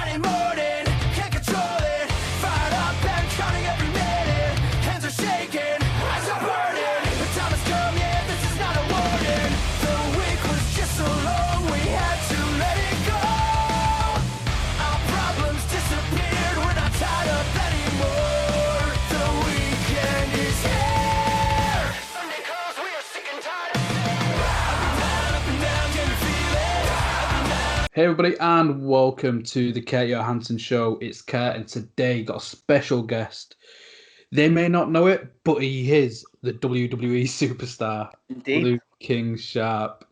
Friday morning, can't control it. Fired up and counting every minute. Hands are shaking, eyes are burning. The time has come, yeah, this is not a warning. The week was just so long, we had to let it go. Our problems disappeared, we're not tied up anymore. The weekend is here. Sunday calls, we are sick and tired of it. Up and down, can you feel it? Up and down. Hey everybody, and welcome to the Kurt Johansson Show. It's Kurt, and today got a special guest. They may not know it, but he is the WWE superstar, Indeed. Luke King Sharp.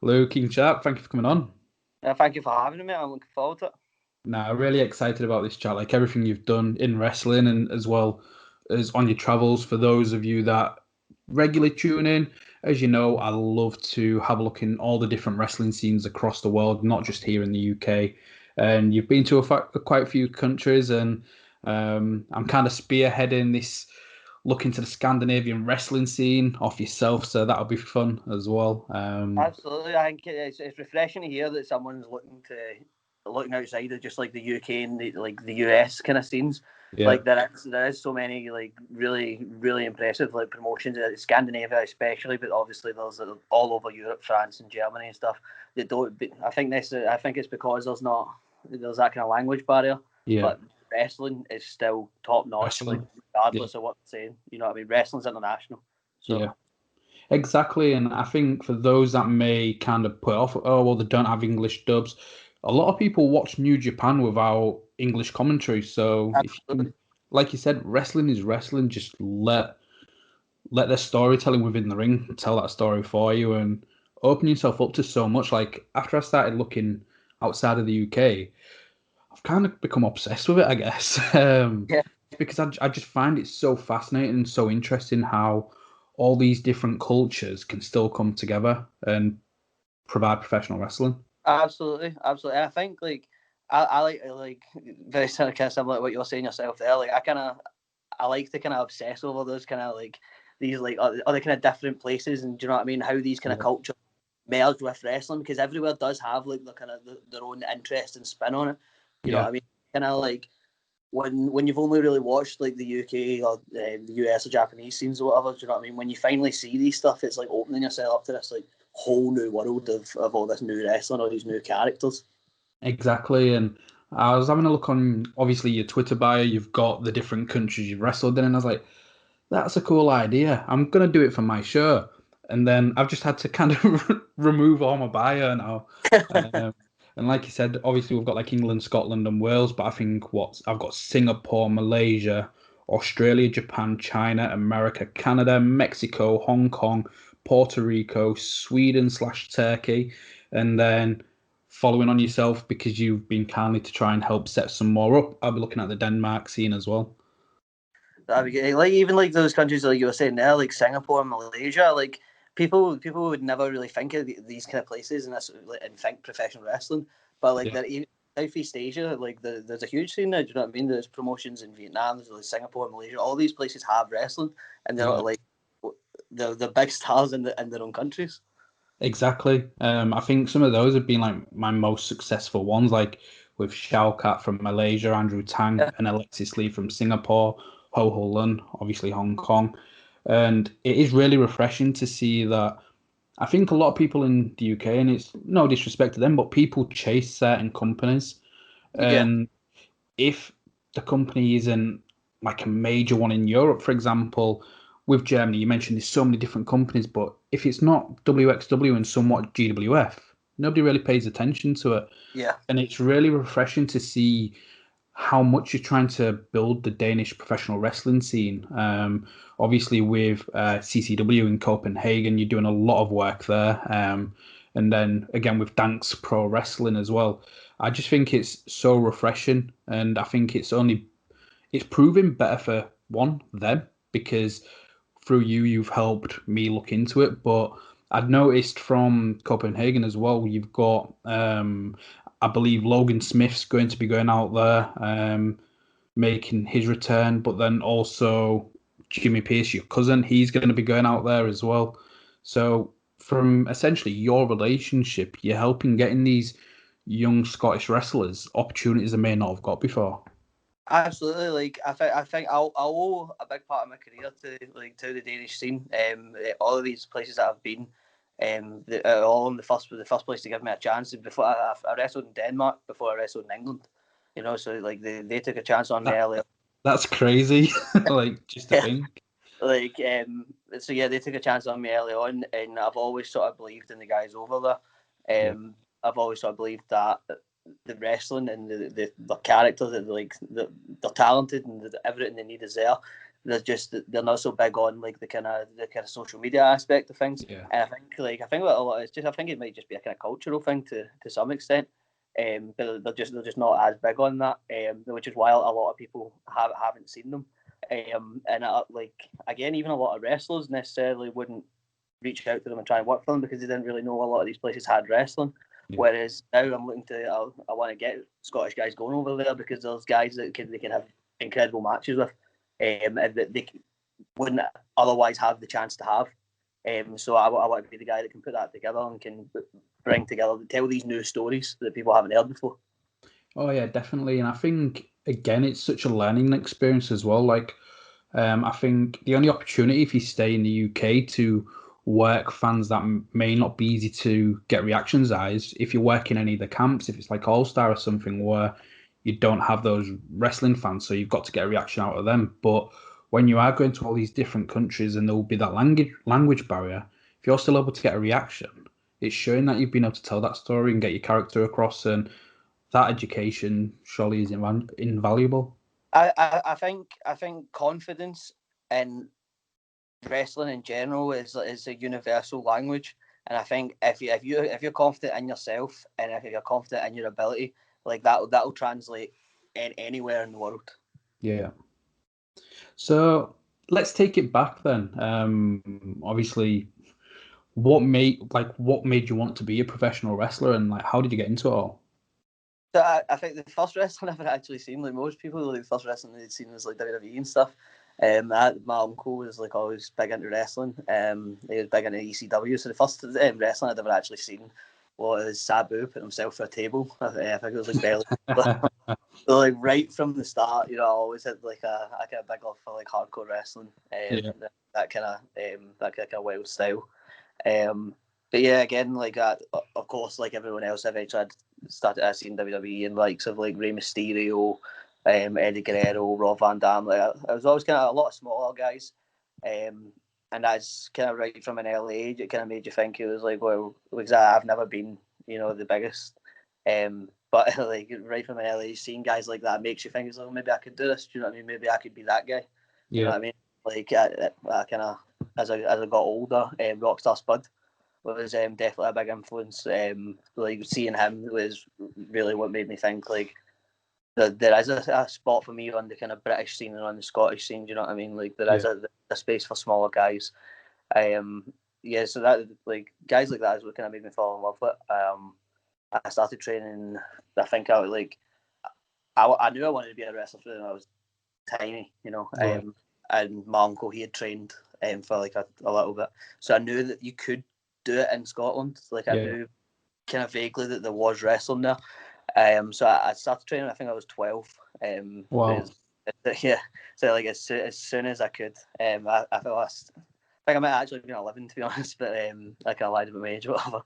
Luke King Sharp, thank you for coming on. Thank you for having me. I'm looking forward to it. Nah, really excited about this chat, like everything you've done in wrestling and as well as on your travels. For those of you that regularly tune in, as you know, I love to have a look in all the different wrestling scenes across the world, not just here in the UK. And you've been to quite a few countries, and I'm kind of spearheading this look into the Scandinavian wrestling scene off yourself, so that'll be fun as well. Absolutely. I think it's refreshing to hear that someone's looking outside of just like the UK and the US kind of scenes. Yeah. Like there is so many like really impressive like promotions in Scandinavia especially, but obviously there's all over Europe, France and Germany and stuff that don't. I think it's because there's that kind of language barrier. Yeah. But wrestling is still top notch, like regardless of what they're saying. You know what I mean? Wrestling's international. So. Yeah. Exactly, and I think for those that may kind of put off, oh well, they don't have English dubs. A lot of people watch New Japan without English commentary. So, if you, like you said, wrestling is wrestling. Just let their storytelling within the ring tell that story for you, and open yourself up to so much. Like after I started looking outside of the UK, I've kind of become obsessed with it, I guess. Because I just find it so fascinating and so interesting how all these different cultures can still come together and provide professional wrestling. Absolutely. I think I like very similar to what you're saying yourself there. Like I like to kind of obsess over those kind of like these like other kind of different places, and do you know what I mean? How these kind of cultures merge with wrestling, because everywhere does have like the kind of their own interest and spin on it. You know what I mean? Kind of like when you've only really watched like the UK or the US or Japanese scenes or whatever, do you know what I mean? When you finally see these stuff, it's like opening yourself up to this like whole new world of all this new wrestling, all these new characters. Exactly, and I was having a look on obviously your Twitter bio. You've got the different countries you've wrestled in, and I was like, that's a cool idea. I'm gonna do it for my show, and then I've just had to kind of remove all my bio now. And like you said, obviously we've got like England, Scotland, and Wales, but I think I've got Singapore, Malaysia, Australia, Japan, China, America, Canada, Mexico, Hong Kong, Puerto Rico, Sweden/Turkey, and then following on yourself because you've been kindly to try and help set some more up, I'll be looking at the Denmark scene as well. That'd be good. Like even like those countries like you were saying there, like Singapore and Malaysia, like people would never really think of these kind of places and think professional wrestling, but like even Southeast Asia, like there's a huge scene there. Do you know what I mean? There's promotions in Vietnam, there's like Singapore and Malaysia. All these places have wrestling, and they're not like the big stars in their own countries. Exactly. I think some of those have been like my most successful ones, like with Shao Kat from Malaysia, Andrew Tang, and Alexis Lee from Singapore, Ho Ho Lun, obviously Hong Kong. And it is really refreshing to see that. I think a lot of people in the UK, and it's no disrespect to them, but people chase certain companies. And if the company isn't like a major one in Europe, for example, with Germany, you mentioned there's so many different companies, but if it's not WXW and somewhat GWF, nobody really pays attention to it. Yeah. And it's really refreshing to see how much you're trying to build the Danish professional wrestling scene. Obviously, with CCW in Copenhagen, you're doing a lot of work there. And then again with Dansk Pro Wrestling as well. I just think it's so refreshing, and I think it's proving better for them, because through you've helped me look into it. But I've noticed from Copenhagen as well, you've got I believe Logan Smith's going to be going out there, making his return, but then also Jimmy Pierce, your cousin, he's going to be going out there as well. So from essentially your relationship, you're helping getting these young Scottish wrestlers opportunities they may not have got before. Absolutely, like I think I'll owe a big part of my career to the Danish scene. All of these places that I've been, all in the first place to give me a chance. Before I wrestled in Denmark before I wrestled in England, you know. So like they took a chance on me earlier. That's crazy. Like just to Yeah. think. Like so yeah, they took a chance on me early on, and I've always sort of believed in the guys over there. I've always sort of believed that the wrestling and the characters that they're talented and everything they need is there. They're not so big on like the kind of social media aspect of things. Yeah. And I think what a lot it's just I think it might just be a kind of cultural thing to some extent. But they're just not as big on that. Which is why a lot of people haven't seen them. And like again, even a lot of wrestlers necessarily wouldn't reach out to them and try and work for them because they didn't really know a lot of these places had wrestling. Yeah. Whereas now I'm looking to, I want to get Scottish guys going over there because there's guys that they can have incredible matches with, and that they wouldn't otherwise have the chance to have. So I want to be the guy that can put that together and can bring together, tell these new stories that people haven't heard before. Oh yeah, definitely. And I think again, it's such a learning experience as well. Like, I think the only opportunity if you stay in the UK to work fans that may not be easy to get reactions at is if you work in any of the camps, if it's like All Star or something where you don't have those wrestling fans, so you've got to get a reaction out of them. But when you are going to all these different countries and there will be that language barrier, if you're still able to get a reaction, it's showing that you've been able to tell that story and get your character across, and that education surely is invaluable. I think confidence in wrestling in general is a universal language, and I think if you're confident in yourself and if you're confident in your ability, like that'll translate anywhere in the world. Yeah. So let's take it back then. Obviously, what made you want to be a professional wrestler, and like how did you get into it all? So I think the first wrestling I've actually seen, like most people, like the first wrestling they'd seen was like WWE and stuff. My uncle was like always big into wrestling. He was big into ECW. So the first wrestling I'd ever actually seen was Sabu putting himself through a table. I think it was like barely. So like right from the start, you know, I always had like a kind of big love for like hardcore wrestling. That kind of wild style. But yeah, again, like of course, like everyone else, eventually I started seeing WWE and likes of like Rey Mysterio, Eddie Guerrero, Rob Van Dam. Like I was always kind of a lot of smaller guys, and that's kind of right from an early age. It kind of made you think it was like, well, because I've never been, you know, the biggest. But like right from an early age, seeing guys like that makes you think, it's like, maybe I could do this. Do you know what I mean? Maybe I could be that guy. You know what I mean? Like I kind of as I got older, Rockstar Spud was definitely a big influence. Like seeing him was really what made me think like there is a spot for me on the kind of British scene and on the Scottish scene. Do you know what I mean? Like there is a space for smaller guys. Yeah, so that like guys like that is what kind of made me fall in love with. I started training. I think I was like I knew I wanted to be a wrestler when I was tiny, you know. And my uncle, he had trained for like a little bit, so I knew that you could do it in Scotland. Like I knew kind of vaguely that there was wrestling there. So I started training. I think I was 12. Wow. Yeah. So like as soon as I could. I think I might actually have been 11 to be honest, but I kind of lied about my age or whatever.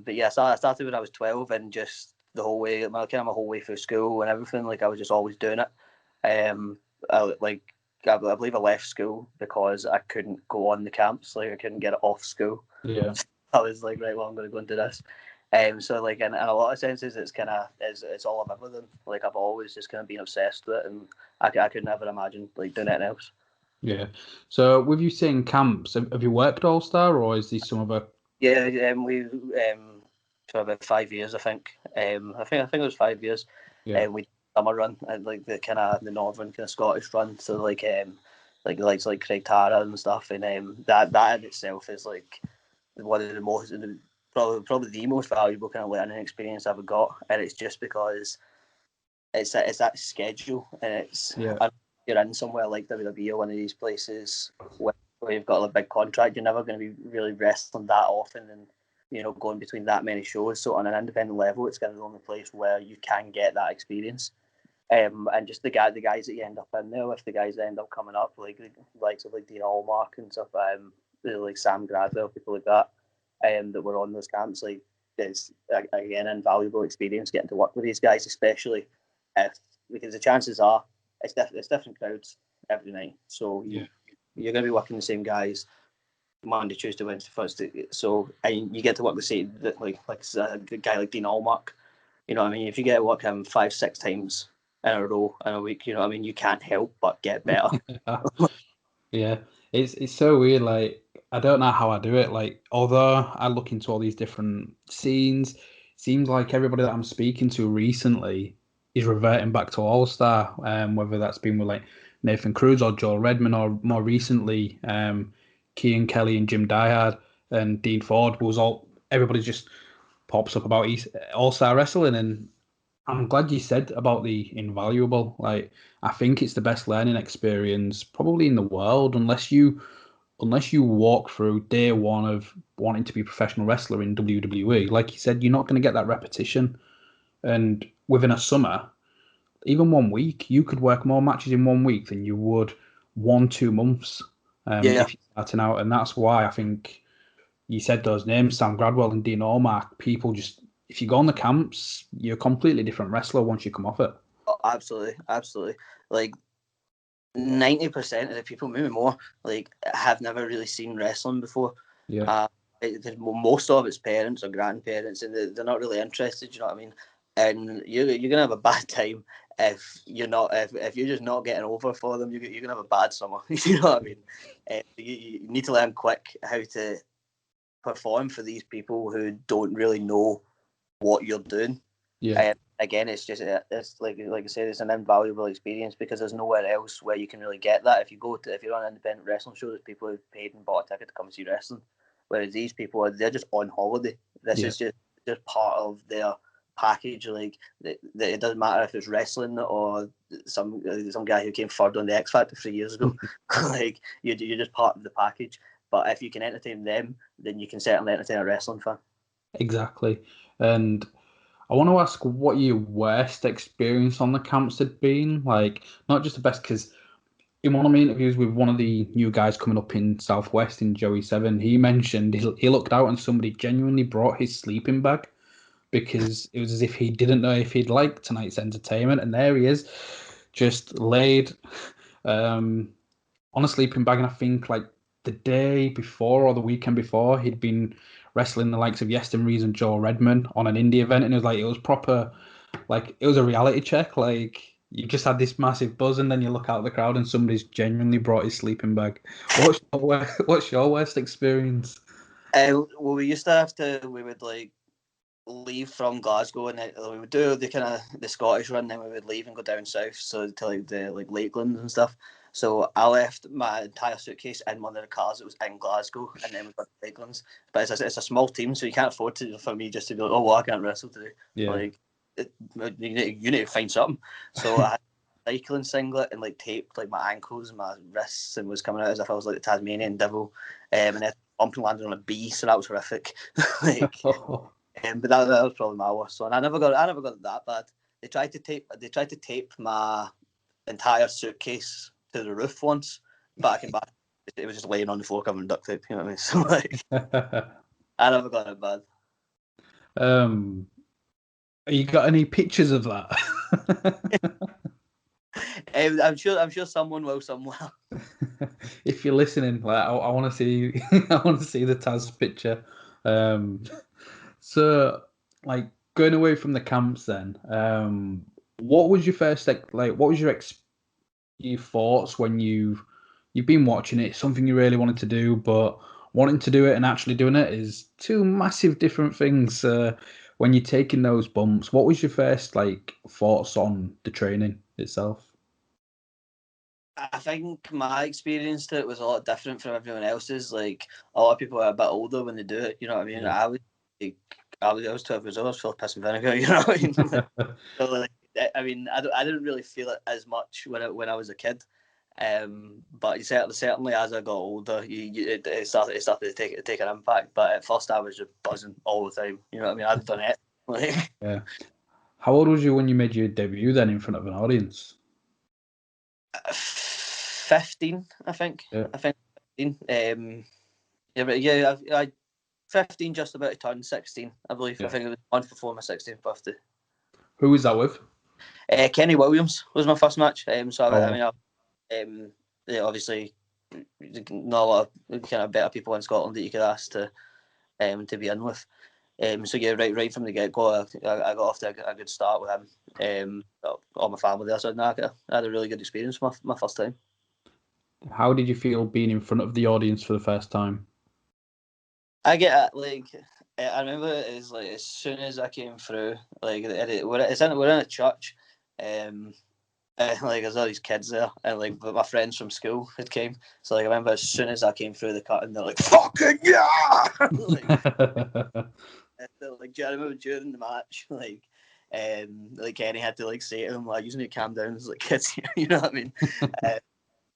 But yeah, so I started when I was 12, and just the whole way, my whole way through school and everything, like I was just always doing it. I believe I left school because I couldn't go on the camps, like I couldn't get it off school. Yeah. I was like, right, well, I'm going to go and do this. So like in a lot of senses, it's kind of it's all of everything. Like I've always just kind of been obsessed with it, and I could never imagine like doing anything else. Yeah. So with you saying camps, have you worked All Star or is this some other? Yeah, we for about 5 years, I think. I think it was 5 years. Yeah. We summer run and like the northern kind of Scottish run. So like the likes like Craig Tara and stuff, and that in itself is like one of the most probably the most valuable kind of learning experience I've ever got, and it's just because it's that schedule, and it's you're in somewhere like WWE or one of these places where you've got a big contract, you're never going to be really wrestling that often, and going between that many shows. So on an independent level, it's kind of the only place where you can get that experience. And just the guys that you end up in there with, the guys that end up coming up, like the likes of like Dean Allmark and stuff, like Sam Gradwell, people like that, that were on those camps. Like, it's again invaluable experience getting to work with these guys, especially because the chances are it's different crowds every night. So you're going to be working the same guys Monday, Tuesday, Wednesday, Thursday. So and you get to work the same, like a guy like Dean Allmark. You know what I mean? If you get to work him 5-6 times in a row in a week, you know what I mean? You can't help but get better. Yeah, it's so weird. Like, I don't know how I do it. Like, although I look into all these different scenes, seems like everybody that I'm speaking to recently is reverting back to All Star. Whether that's been with like Nathan Cruz or Joel Redman, or more recently, Kean Kelly and Jim Diehard and Dean Ford was all. Everybody just pops up about All Star Wrestling, and I'm glad you said about the invaluable. Like, I think it's the best learning experience probably in the world, unless you walk through day one of wanting to be a professional wrestler in WWE. Like you said, you're not going to get that repetition. And within a summer, even 1 week, you could work more matches in 1 week than you would 1-2 months if you're starting out. And that's why I think you said those names, Sam Gradwell and Dean Allmark. People just, if you go on the camps, you're a completely different wrestler once you come off it. Oh, absolutely. Like 90% of the people, maybe more, like have never really seen wrestling before. Yeah. Most of it's parents or grandparents, and they're not really interested. You know what I mean? And you're gonna have a bad time if you're not if you're just not getting over for them. You're gonna have a bad summer. You know what I mean? You need to learn quick how to perform for these people who don't really know what you're doing. Yeah. Again, it's like I said, it's an invaluable experience because there's nowhere else where you can really get that. If you're on an independent wrestling show, there's people who've paid and bought a ticket to come see wrestling, whereas these people they're just on holiday. This is just part of their package. Like it doesn't matter if it's wrestling or some guy who came third on the X Factor 3 years ago. Like you're just part of the package. But if you can entertain them, then you can certainly entertain a wrestling fan. Exactly. And I want to ask what your worst experience on the camps had been. Like, not just the best, because in one of my interviews with one of the new guys coming up in Southwest, in Joey 7, he mentioned he looked out and somebody genuinely brought his sleeping bag because it was as if he didn't know if he'd like tonight's entertainment. And there he is, just laid on a sleeping bag. And I think like the day before or the weekend before, he'd been wrestling the likes of Yeston Reeves and Joe Redman on an indie event, and it was proper, like it was a reality check. Like you just had this massive buzz, and then you look out at the crowd, and somebody's genuinely brought his sleeping bag. What's your worst experience? Well, we would like leave from Glasgow, and we would do the Scottish run, then we would leave and go down south, so to like the Lakelands and stuff. So I left my entire suitcase in one of the cars that was in Glasgow, and then we got to Lakelands. But it's a small team, so you can't afford for me just to be like, oh, well, I can't wrestle today. Yeah. Like, you need to find something. So I had a cycling singlet and like taped like my ankles and my wrists, and was coming out as if I was like the Tasmanian devil. And then bumping landed on a bee, so that was horrific. Like, but that was probably my worst one. I never got it that bad. They tried to tape my entire suitcase to the roof once, but I came back. It was just laying on the floor covered in duct tape. You know what I mean? So like, I never got it bad. You got any pictures of that? I'm sure someone will somewhere. If you're listening, like I want to see, I want to see the Taz picture. So like going away from the camps, then, what was your first like? What was your thoughts when you've been watching it? Something you really wanted to do, but wanting to do it and actually doing it is two massive different things. When you're taking those bumps, what was your first like thoughts on the training itself? I think my experience to it was a lot different from everyone else's. Like a lot of people are a bit older when they do it. You know what I mean? Yeah. I was 12 years old. I was full of piss and vinegar. You know what I mean? So like, I mean, I didn't really feel it as much when I was a kid. But certainly as I got older, it started to take an impact. But at first, I was just buzzing all the time. You know what I mean? I'd done it. Like, Yeah. How old was you when you made your debut then in front of an audience? 15, I think. Yeah. I think 15. Yeah, I 15, just about to turn 16, I believe. Yeah. I think it was a month before my 16th birthday. Who was that with? Kenny Williams was my first match. Yeah, obviously, not a lot of kind of better people in Scotland that you could ask to be in with. So yeah, right from the get go, I got off to a good start with him. All my family there, so I had a really good experience my first time. How did you feel being in front of the audience for the first time? I get I remember it's like as soon as I came through, like we're in a church, and like there's all these kids there, and like but my friends from school had came, so like I remember as soon as I came through the curtain, they're like fucking yeah, like I remember during the match, like Kenny had to like say to them, like, you need to calm down, there's like kids here, you know what I mean?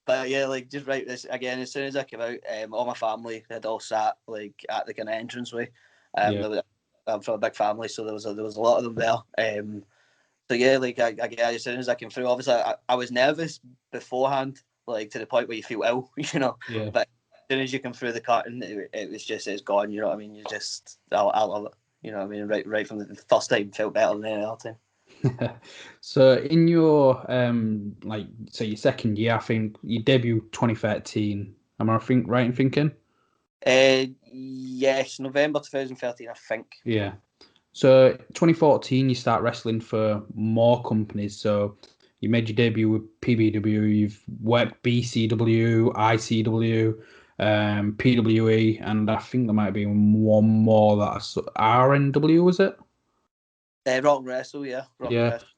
But yeah, like just right this again. As soon as I came out, all my family had all sat like at the kind of entranceway. I'm from a big family, so there was a lot of them there. So yeah, like as soon as I came through, obviously I was nervous beforehand, like to the point where you feel ill, you know. Yeah. But as soon as you come through the curtain, it's gone. You know what I mean? You just I love it. You know what I mean? Right from the first time, felt better than any other time. So in your your second year, I think you debuted 2013. Am I right in thinking? Yes, November 2013, I think. Yeah. So 2014, you start wrestling for more companies. So you made your debut with PBW. You've worked BCW, ICW, PWE, and I think there might be one more that's RNW. Was it? Rock and Wrestle, yeah. Rock and Yeah. Wrestle.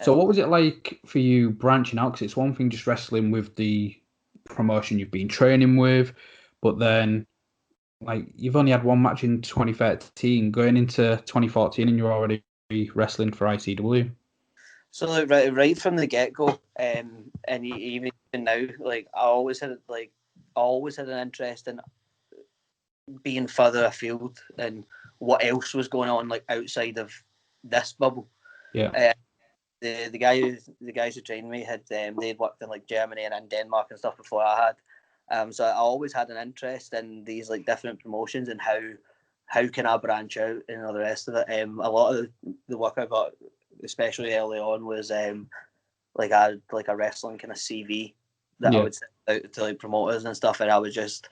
So what was it like for you branching out? Because it's one thing just wrestling with the promotion you've been training with, but then like you've only had one match in 2013, going into 2014, and you're already wrestling for ICW. So like, right from the get go, and even now, like I always had an interest in being further afield and what else was going on like outside of this bubble. Yeah. The guys who trained me had they'd worked in like Germany and in Denmark and stuff before I had. So I always had an interest in these like different promotions and how can I branch out and all the rest of it. A lot of the work I got, especially early on, was like a wrestling kind of CV that I would send out to like promoters and stuff, and I would just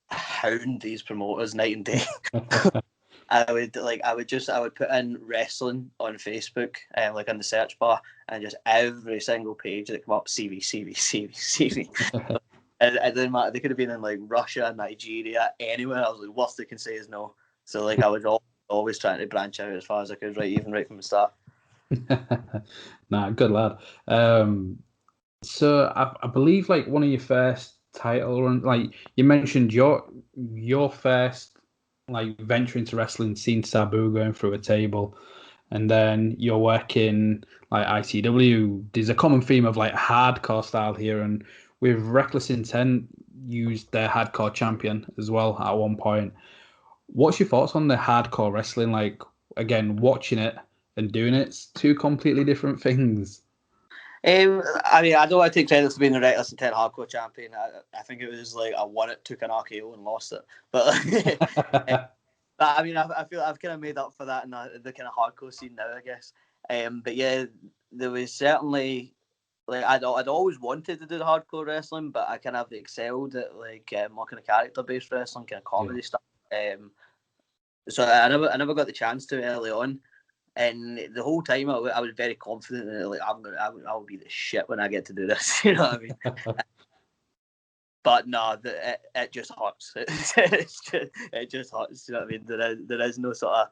hound these promoters night and day. I would put in wrestling on Facebook, like on the search bar, and just every single page that come up CV. And it didn't matter. They could have been in like Russia, Nigeria, anywhere. I was like, worst they can say is no. So like I was always trying to branch out as far as I could, right from the start. Nah, good lad. So I believe like one of your first title runs, like you mentioned your first like venture into wrestling, seen Sabu going through a table, and then you're working like ICW. There's a common theme of like hardcore style here, and with Reckless Intent used their hardcore champion as well at one point. What's your thoughts on the hardcore wrestling? Like again, watching it and doing it's two completely different things. I mean, I don't want to take credit for being the Reckless Intent hardcore champion. I think it was like I won it, took an RKO, and lost it. But but I mean, I feel I've kind of made up for that in the kind of hardcore scene now, I guess. But yeah, there was certainly like I'd always wanted to do the hardcore wrestling, but I kind of excelled at like more kind of character based wrestling, kind of comedy stuff. So I never got the chance to early on. And the whole time I was very confident that like I'll be the shit when I get to do this. You know what I mean? But no, it just hurts. It just hurts. You know what I mean? There's no sort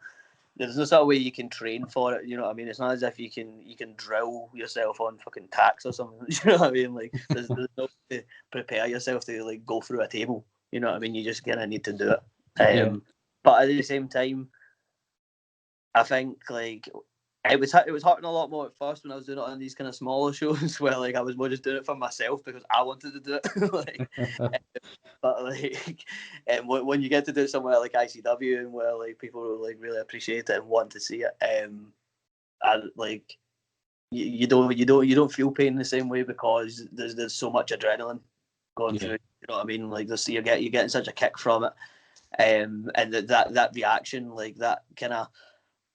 of way you can train for it. You know what I mean? It's not as if you can drill yourself on fucking tacks or something. You know what I mean? Like there's no way to prepare yourself to like go through a table. You know what I mean? You just kind of need to do it. But at the same time, I think like It was hurting a lot more at first when I was doing it on these kind of smaller shows where like I was more just doing it for myself because I wanted to do it. But like, when you get to do it somewhere like ICW and where like people will like really appreciate it and want to see it, and like you don't feel pain the same way because there's so much adrenaline going through. You know what I mean? Like you're getting such a kick from it, and that reaction, like that kind of.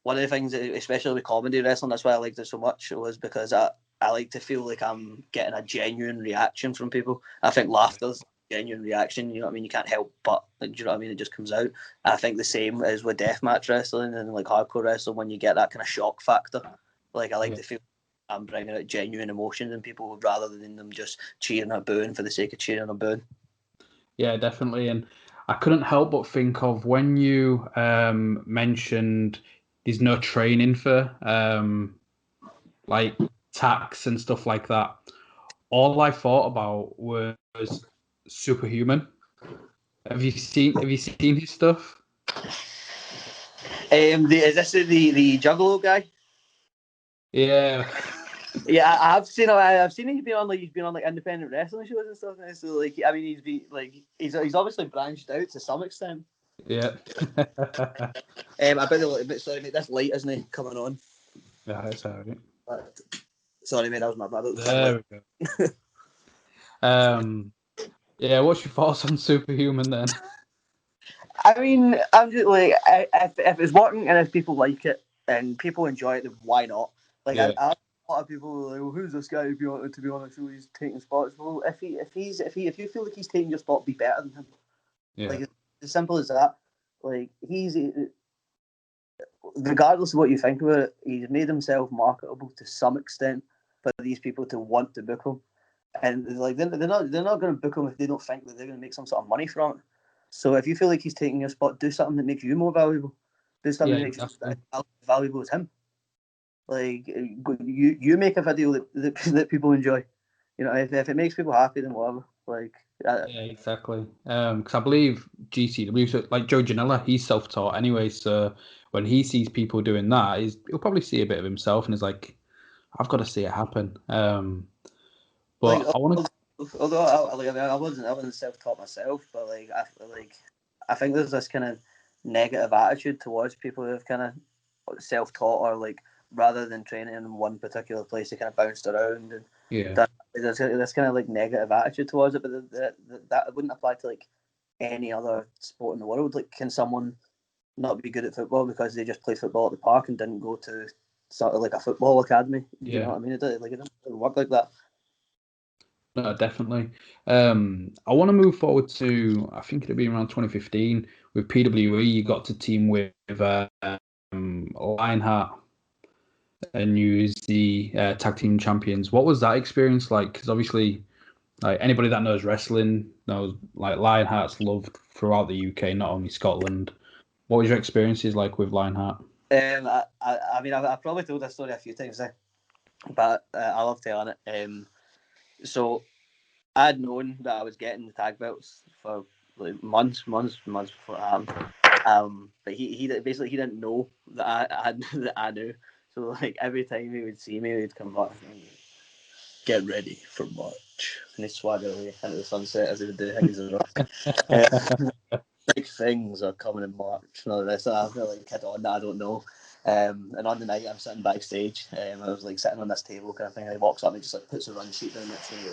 One of the things, especially with comedy wrestling, that's why I liked it so much, was because I like to feel like I'm getting a genuine reaction from people. I think laughter's a genuine reaction, you know what I mean? You can't help but, like, do you know what I mean? It just comes out. I think the same is with deathmatch wrestling and like hardcore wrestling when you get that kind of shock factor. Like, I like to feel I'm bringing out genuine emotions in people rather than them just cheering or booing for the sake of cheering or booing. Yeah, definitely. And I couldn't help but think of when you mentioned there's no training for like tax and stuff like that. All I thought about was Superhuman. Have you seen his stuff? Is this the Juggalo guy? Yeah. Yeah, I've seen he's been on like independent wrestling shows and stuff now. So like, I mean, he's obviously branched out to some extent. Yeah. I bet sorry mate, this light isn't it coming on? Yeah, that's all right. But, sorry mate, that was my bad. There we go. Yeah, what's your thoughts on Superhuman then? I mean, I'm just like, if it's working and if people like it and people enjoy it, then why not? Like, Yeah. I a lot of people are like, well, who's this guy to be on a show? He's taking spots. Well, if you feel like he's taking your spot, be better than him. Yeah. Like, it's as simple as that. Like, he's regardless of what you think about it, he's made himself marketable to some extent for these people to want to book him. And like they're not going to book him if they don't think that they're going to make some sort of money from it. So if you feel like he's taking your spot, do something that makes you more valuable. Do something that makes you as valuable as him. Like you make a video that people enjoy. You know, if it makes people happy, then whatever. Like yeah, exactly. Because I believe GCW, so like Joe Janela, he's self-taught anyway. So when he sees people doing that, he'll probably see a bit of himself and is like, I've got to see it happen. But like I want to. although I wasn't self-taught myself, but I think there's this kind of negative attitude towards people who have kind of self-taught or like rather than training in one particular place, they kind of bounced around and Yeah. there's this kind of like negative attitude towards it. But that wouldn't apply to like any other sport in the world. Like, can someone not be good at football because they just played football at the park and didn't go to sort of like a football academy? You know what I mean? It doesn't work like that. No, definitely. I want to move forward to, I think it'll be around 2015 with PWE. You got to team with Lionheart and use the Tag Team Champions. What was that experience like? Because obviously, like anybody that knows wrestling knows, like Lionheart's loved throughout the UK, not only Scotland. What was your experiences like with Lionheart? I mean, I've probably told this story a few times now, but I love telling it. So I'd known that I was getting the tag belts for like months before it happened. But he basically he didn't know that I that I knew. So like every time he would see me, he'd come back and get ready for March, and he'd swagger away into the sunset as he would do Higgins and Rock. Big things are coming in March and all this. So I feel like kid on that I don't know. And on the night I'm sitting backstage, I was like sitting on this table kind of thing. And he walks up and he just like puts a run sheet down next to me.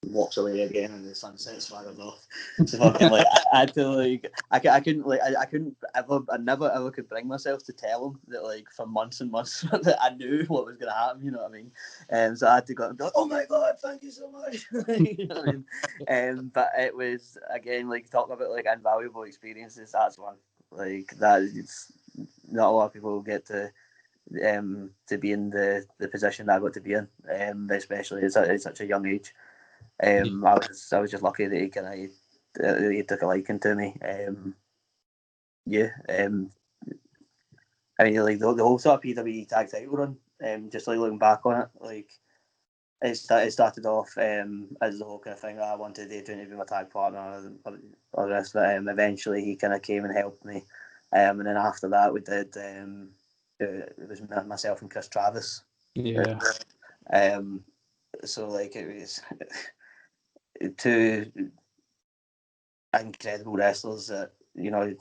Walks away again and the sunset swaggers off. So fucking like I had to like I couldn't like I couldn't ever I never ever could bring myself to tell him that like for months and months that I knew what was gonna happen, you know what I mean? So I had to go and be like, oh my god, thank you so much. You know what I mean? But it was again like talking about like invaluable experiences, that's one. Like that is not a lot of people get to be in the position that I got to be in, especially at such a young age. I was just lucky that he took a liking to me. Yeah. I mean, like the whole sort of PWE tag title run. Just like looking back on it, like it started off as the whole kind of thing. I wanted Adrian to be my tag partner, or the rest of it. Eventually, he kind of came and helped me. And then after that, we did it was myself and Kris Travis. Yeah. So like it was two incredible wrestlers that you're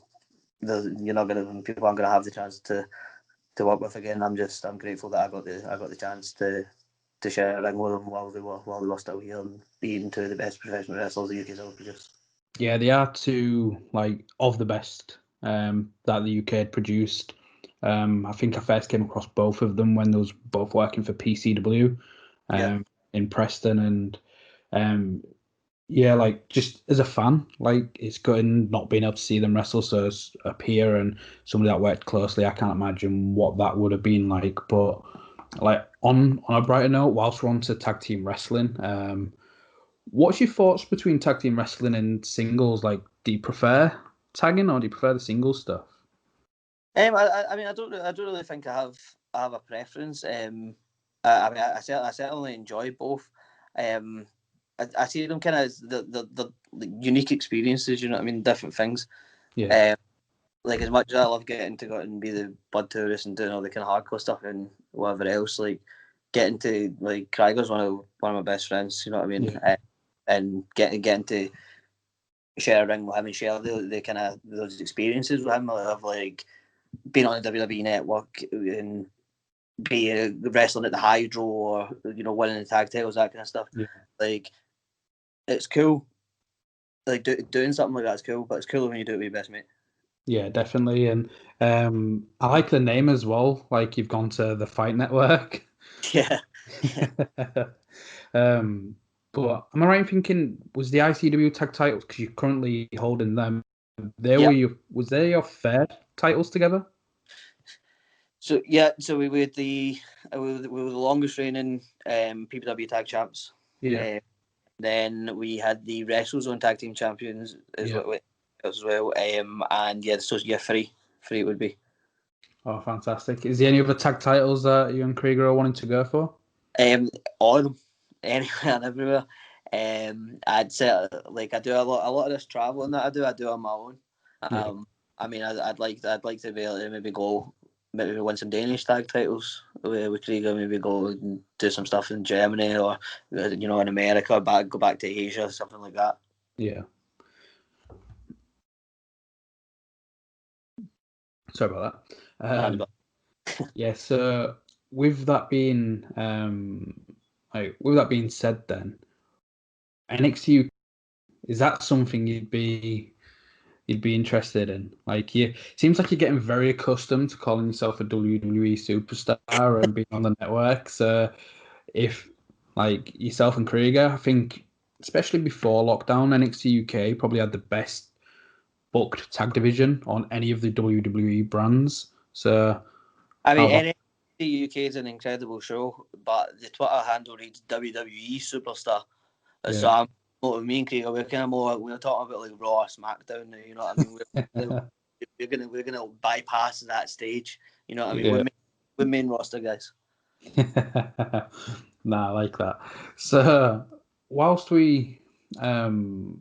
not gonna people aren't gonna have the chance to work with again. I'm grateful that I got the chance to share a ring with them while they were still here and being two of the best professional wrestlers the UK's ever produced. Yeah, they are two like of the best that the UK had produced. I think I first came across both of them when they was both working for PCW in Preston, and yeah, like just as a fan, like it's good not being able to see them wrestle. So as a peer and somebody that worked closely, I can't imagine what that would have been like. But like on a brighter note, whilst we're on to tag team wrestling, what's your thoughts between tag team wrestling and singles? Like, do you prefer tagging or do you prefer the singles stuff? I mean, I don't really think I have a preference. I mean, I certainly enjoy both. I see them kind of as the unique experiences. You know what I mean? Different things. Yeah. Like as much as I love getting to go out and be the blood tourist and doing all the kind of hardcore stuff and whatever else, like getting to like Krieger's one of my best friends. You know what I mean? Yeah. And getting to share a ring with him and share the kind of those experiences with him of like being on the WWE Network and be wrestling at the Hydro or winning the tag titles, that kind of stuff. Yeah. Like it's cool. Like doing something like that's cool, but it's cooler when you do it with your best mate. Yeah, definitely. And I like the name as well. Like you've gone to the Fight Network. Yeah. But am I right in thinking was the ICW tag titles because you're currently holding them? Was they your third titles together? So we were the longest reigning PWE Tag Champs. Yeah. Then we had the WrestleZone Tag Team Champions as well. And yeah, so year three it would be. Oh, fantastic! Is there any other tag titles that you and Krieger are wanting to go for? All of them, anywhere and everywhere. I'd say like I do a lot of this traveling that I do on my own. Yeah. I mean, I'd like to be able to maybe win some Danish tag titles with Krieger. Maybe go and do some stuff in Germany or in America. Or go back to Asia, something like that. Yeah. Sorry about that. Yeah. So with that being said, then NXT is that something you'd be interested in? Like, you seems like you're getting very accustomed to calling yourself a WWE superstar and being on the network. So if like yourself and Krieger, I think especially before lockdown, NXT UK probably had the best booked tag division on any of the WWE brands. So I mean, NXT UK is an incredible show, but the Twitter handle reads WWE Superstar. So me and Krieger, we're kind of more. We're talking about like Raw or SmackDown now. You know what I mean? We're gonna bypass that stage. You know what I mean? We're main roster guys. Nah, I like that. So whilst we're on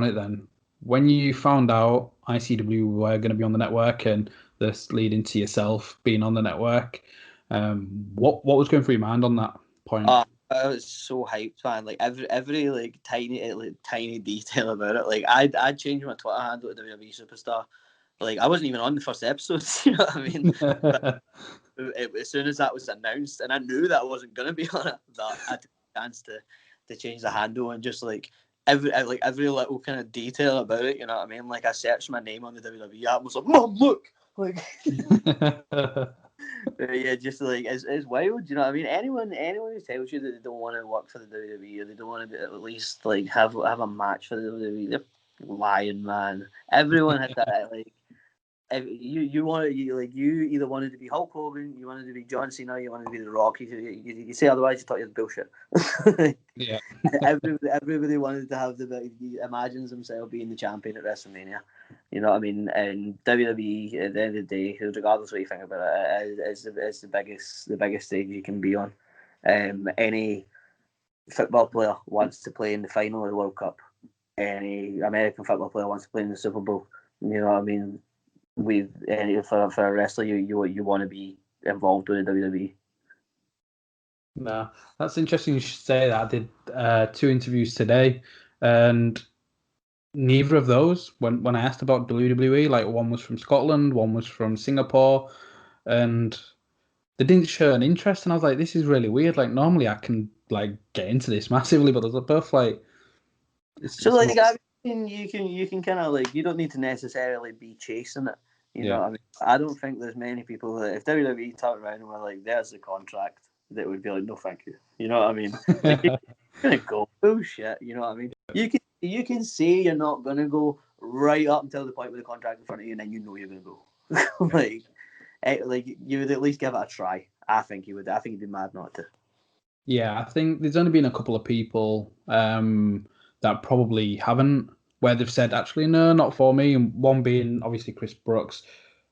it, then when you found out ICW were going to be on the network and this leading to yourself being on the network, what was going through your mind on that point? I was so hyped, man. Like every like tiny detail about it. Like I'd changed my Twitter handle to WWE Superstar. Like I wasn't even on the first episode. You know what I mean? But as soon as that was announced, and I knew that I wasn't gonna be on it, that I took a chance to change the handle and just like every little kind of detail about it. You know what I mean? Like I searched my name on the WWE app and was like, "Mom, look!" Like. Yeah, just like it's wild, you know what I mean? Anyone who tells you that they don't want to work for the WWE or they don't want to at least like have a match for the WWE, they're lying, man. Everyone had that like you either wanted to be Hulk Hogan, you wanted to be John Cena, you wanted to be The Rock. You say otherwise, you thought you was bullshit. Yeah. Everybody wanted to have he imagines himself being the champion at WrestleMania. You know what I mean? And WWE at the end of the day, regardless of what you think about it, is the biggest stage you can be on. Any football player wants to play in the final of the World Cup. Any American football player wants to play in the Super Bowl. You know what I mean? with for a wrestler, you want to be involved with the WWE. No, that's interesting you should say that. I did 2 interviews today, and neither of those, when I asked about WWE, like one was from Scotland, one was from Singapore, and they didn't show an interest, and I was like, this is really weird. Like normally I can like get into this massively, but they're both like, So like, not... I mean, you can kind of like, you don't need to necessarily be chasing it. You know Yeah. what I mean? I don't think there's many people that if WWE turned around and were like, "There's the contract," that would be like, "No, thank you." You know what I mean? Like, you're gonna go bullshit. You know what I mean? You can say you're not gonna go right up until the point with the contract in front of you, and then you know you're gonna go. like you would at least give it a try. I think you would. I think you'd be mad not to. Yeah, I think there's only been a couple of people that probably haven't, where they've said, actually, no, not for me. And one being obviously Chris Brooks,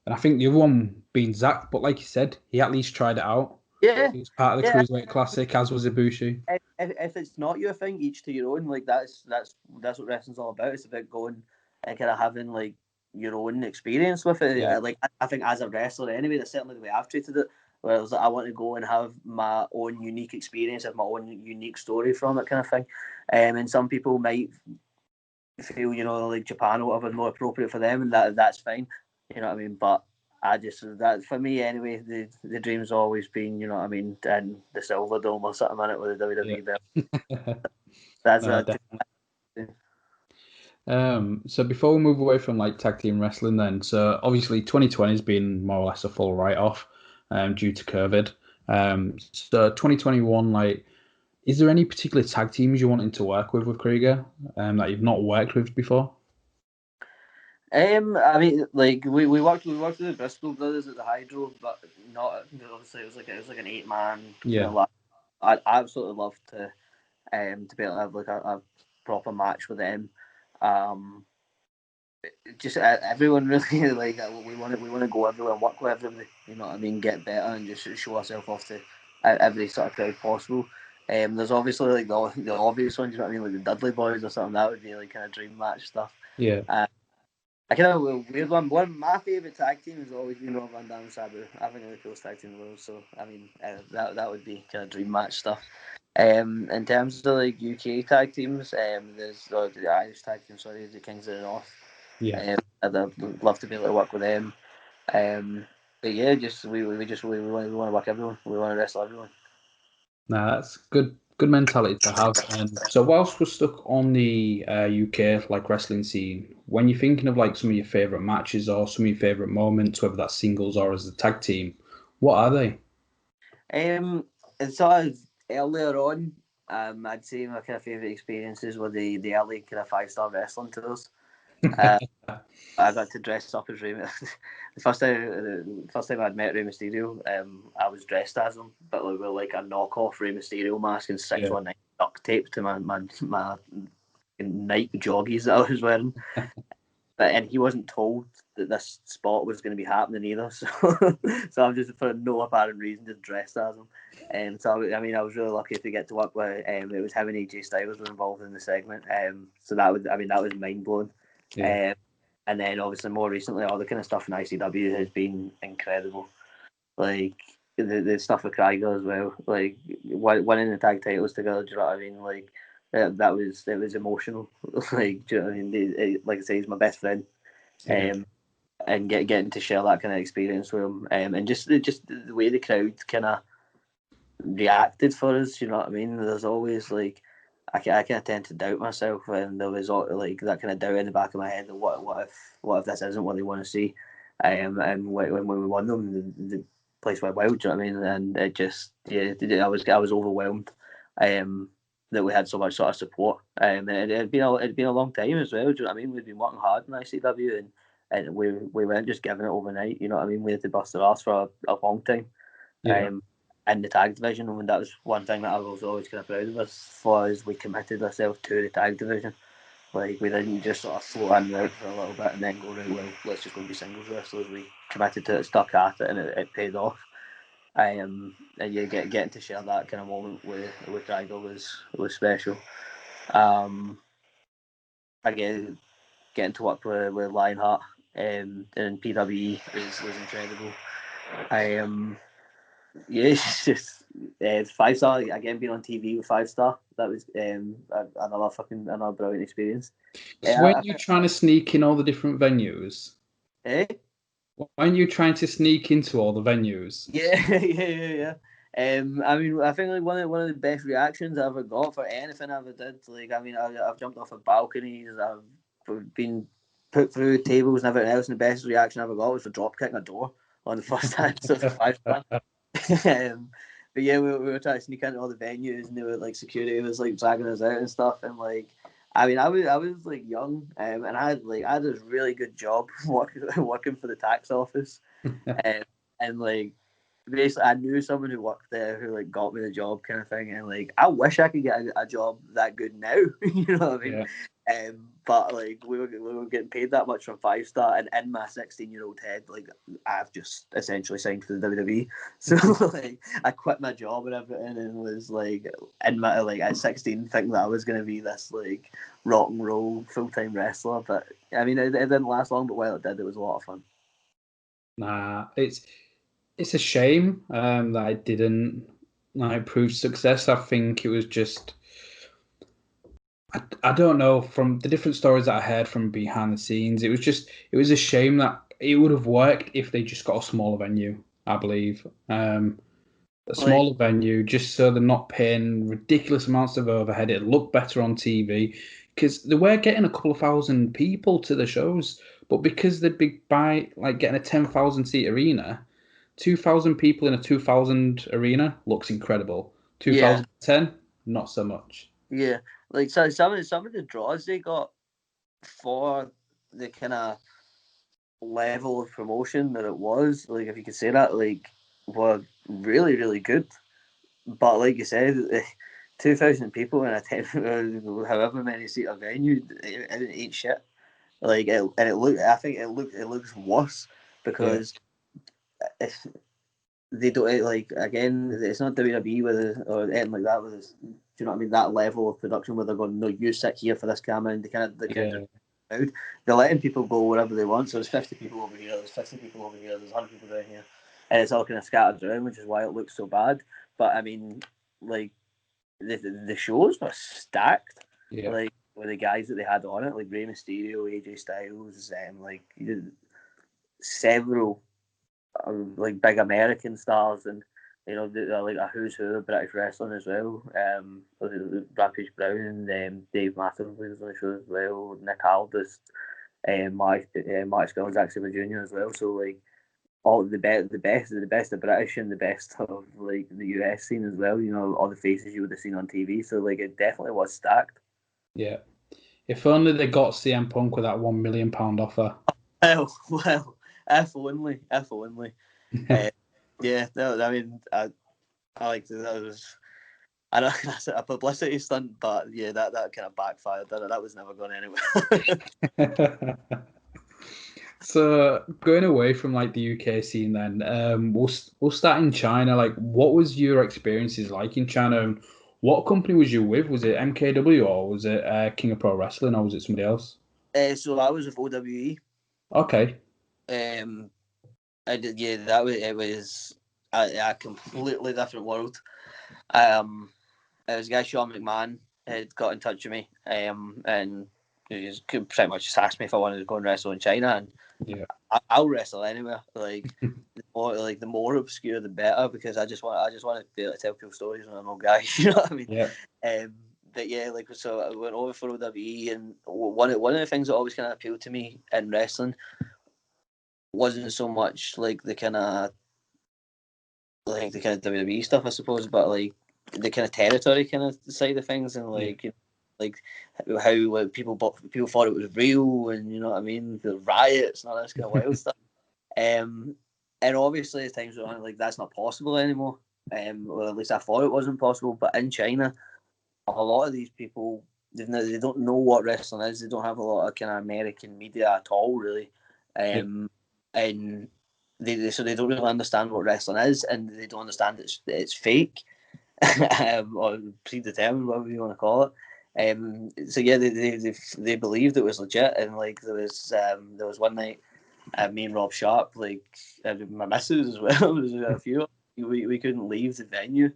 and I think the other one being Zach. But like you said, he at least tried it out. Yeah, He was part of the yeah. Cruiserweight Classic, as was Ibushi. If it's not your thing, each to your own. Like that's what wrestling's all about. It's about going and kind of having like your own experience with it. Yeah. Like I think as a wrestler, anyway, that's certainly the way I've treated it. Where it's like, I want to go and have my own unique experience, have my own unique story from it, kind of thing. And some people might feel, like Japan or whatever is more appropriate for them, and that's fine. You know what I mean? But I just, that for me anyway, the dream's always been, you know what I mean, and the Silver Dome or something in it with the WWE belt. That's No, definitely. So before we move away from like tag team wrestling, then, so obviously 2020 has been more or less a full write-off due to COVID. So 2021, like, is there any particular tag teams you're wanting to work with Krieger that you've not worked with before? I mean, like we worked with the Bristol brothers at the Hydro, but not obviously it was like an 8-man kind Yeah. of lap. I'd absolutely love to be able to have like a proper match with them. Just everyone really like we want to go everywhere and work with everybody. You know what I mean? Get better and just show ourselves off to every sort of crowd possible. There's obviously like the obvious ones. You know what I mean? Like the Dudley Boys or something. That would be like kind of dream match stuff. Yeah. I kind of a weird one. One of my favourite tag team has always been Rob Van Dam and Sabu. I think they're the coolest tag team in the world. So I mean, that would be kind of dream match stuff. In terms of like UK tag teams, there's the Irish tag team. Sorry, the Kings of the North. Yeah. I'd love to be able to work with them. But yeah, just we want to work everyone. We want to wrestle everyone. Nah, that's good mentality to have. And so whilst we're stuck on the UK like wrestling scene, when you're thinking of like some of your favourite matches or some of your favourite moments, whether that's singles or as a tag team, what are they? And sort of earlier on, I'd say my kind of favourite experiences were the early kind of 5-star wrestling tours. I got to dress up as Rey. The first time I'd met Rey Mysterio, I was dressed as him, but like, with like a knockoff Rey Mysterio mask and 619 duct tape to my Nike joggies that I was wearing. And he wasn't told that this spot was going to be happening either. So I'm just for no apparent reason just dressed as him. And so I mean I was really lucky to get to work with. It was him and AJ Styles were involved in the segment. So that was mind blowing. Yeah. And then obviously more recently, all the kind of stuff in ICW has been incredible. Like the stuff with Krieger as well. Like winning the tag titles together. Do you know what I mean? Like it was emotional. Like do you know what I mean? Like I say, he's my best friend. Yeah. And getting to share that kind of experience with him. And just the way the crowd kind of reacted for us. You know what I mean? There's always like I kind of tend to doubt myself, and there was like that kind of doubt in the back of my head. That what if this isn't what they want to see? And when we won them, the place went wild. Do you know what I mean? And it just I was overwhelmed. That we had so much sort of support. And it'd been a long time as well. Do you know what I mean? We'd been working hard in ICW, and we weren't just giving it overnight. You know what I mean? We had to bust our ass for a long time. Yeah. In the tag division, and that was one thing that I was always kind of proud of us for, is we committed ourselves to the tag division. Like we didn't just sort of float in and out for a little bit and then go, right, well, let's just go and be singles wrestlers. We committed to it, stuck at it, and it paid off. And you getting to share that kind of moment with Krieger was special. Again, getting to work with Lionheart in PWE was incredible. Yeah, it's just 5-star again. Being on TV with 5-star, that was another brilliant experience. So when you're trying to sneak in all the different venues, when you're trying to sneak into all the venues, yeah. I mean, I think like one of the best reactions I ever got for anything I ever did. Like, I mean, I've jumped off of balconies, I've been put through tables and everything else, and the best reaction I ever got was for drop kicking a door on the first time of the 5-star. But yeah, we were trying to sneak into all the venues, and they were like security was like dragging us out and stuff, and like. I mean, I was like young, and I had this really good job working for the tax office, and like basically I knew someone who worked there who like got me the job kind of thing, and like I wish I could get a job that good now. You know what I mean? Yeah. But like we were getting paid that much from 5-star, and in my 16-year-old head, like I've just essentially signed for the WWE. So like I quit my job and everything, and was like in my like at 16 thinking that I was gonna be this like rock and roll full-time wrestler. But I mean it didn't last long, but while it did, it was a lot of fun. Nah, it's a shame that it didn't prove success. I think it was just I don't know, from the different stories that I heard from behind the scenes, it was a shame that it would have worked if they just got a smaller venue, I believe. A smaller venue, just so they're not paying ridiculous amounts of overhead. It looked better on TV because they were getting a couple of thousand people to the shows, but because they'd be getting a 10,000 seat arena, 2,000 people in a 2,000 arena looks incredible. 2010, not so much. Yeah, like so some of the draws they got for the kind of level of promotion that it was, like if you could say that, like were really really good. But like you said, 2,000 people in a 10, however many seat venue, it ain't shit. Like and it look, I think it looks worse because if they don't like again, it's not WWE or anything like that. Do you know what I mean? That level of production where they're going, no, you sit here for this camera, and they're letting people go wherever they want. So there's 50 people over here, there's 50 people over here, there's 100 people down here, and it's all kind of scattered around, which is why it looks so bad. But I mean, like the shows were stacked. Like with the guys that they had on it, like Rey Mysterio, AJ Styles, like several like big American stars, and you know like a who's who of British wrestling as well. Rampage Brown and Dave Matthews was on the show as well. Nick Aldis, Mark Skilling's actually Jr. as well. So like all the best of British and the best of like the US scene as well. You know, all the faces you would have seen on TV. So like it definitely was stacked. Yeah, if only they got CM Punk with that £1 million offer. Well, if only. Yeah, no, I mean, I liked it. That was, I know that's a publicity stunt, but yeah, that kind of backfired. That was never going anywhere. So going away from like the UK scene, then we'll start in China. Like, what was your experiences like in China? And what company was you with? Was it MKW or was it King of Pro Wrestling or was it somebody else? So I was with OWE. Okay. I did. Yeah, it was a completely different world. It was a guy, Sean McMahon, had got in touch with me, and he could pretty much just ask me if I wanted to go and wrestle in China, and I'll wrestle anywhere. Like the more obscure, the better, because I just want to be able to tell people stories when I'm no guy. You know what I mean? Yeah. But yeah, like so, I went over for OWE, and one of the things that always kind of appealed to me in wrestling wasn't so much like the kind of WWE stuff, I suppose, but like the kind of territory kind of side of things, and like how like, people thought it was real, and you know what I mean, the riots and all this kind of wild stuff. And obviously, as times went on, like that's not possible anymore. Well, at least I thought it wasn't possible. But in China, a lot of these people they don't know what wrestling is. They don't have a lot of kind of American media at all, really. And they don't really understand what wrestling is, and they don't understand it's fake or predetermined, whatever you want to call it. So yeah, they believed it was legit, and like there was one night me and Rob Sharp, like my missus as well. There's a few. We couldn't leave the venue,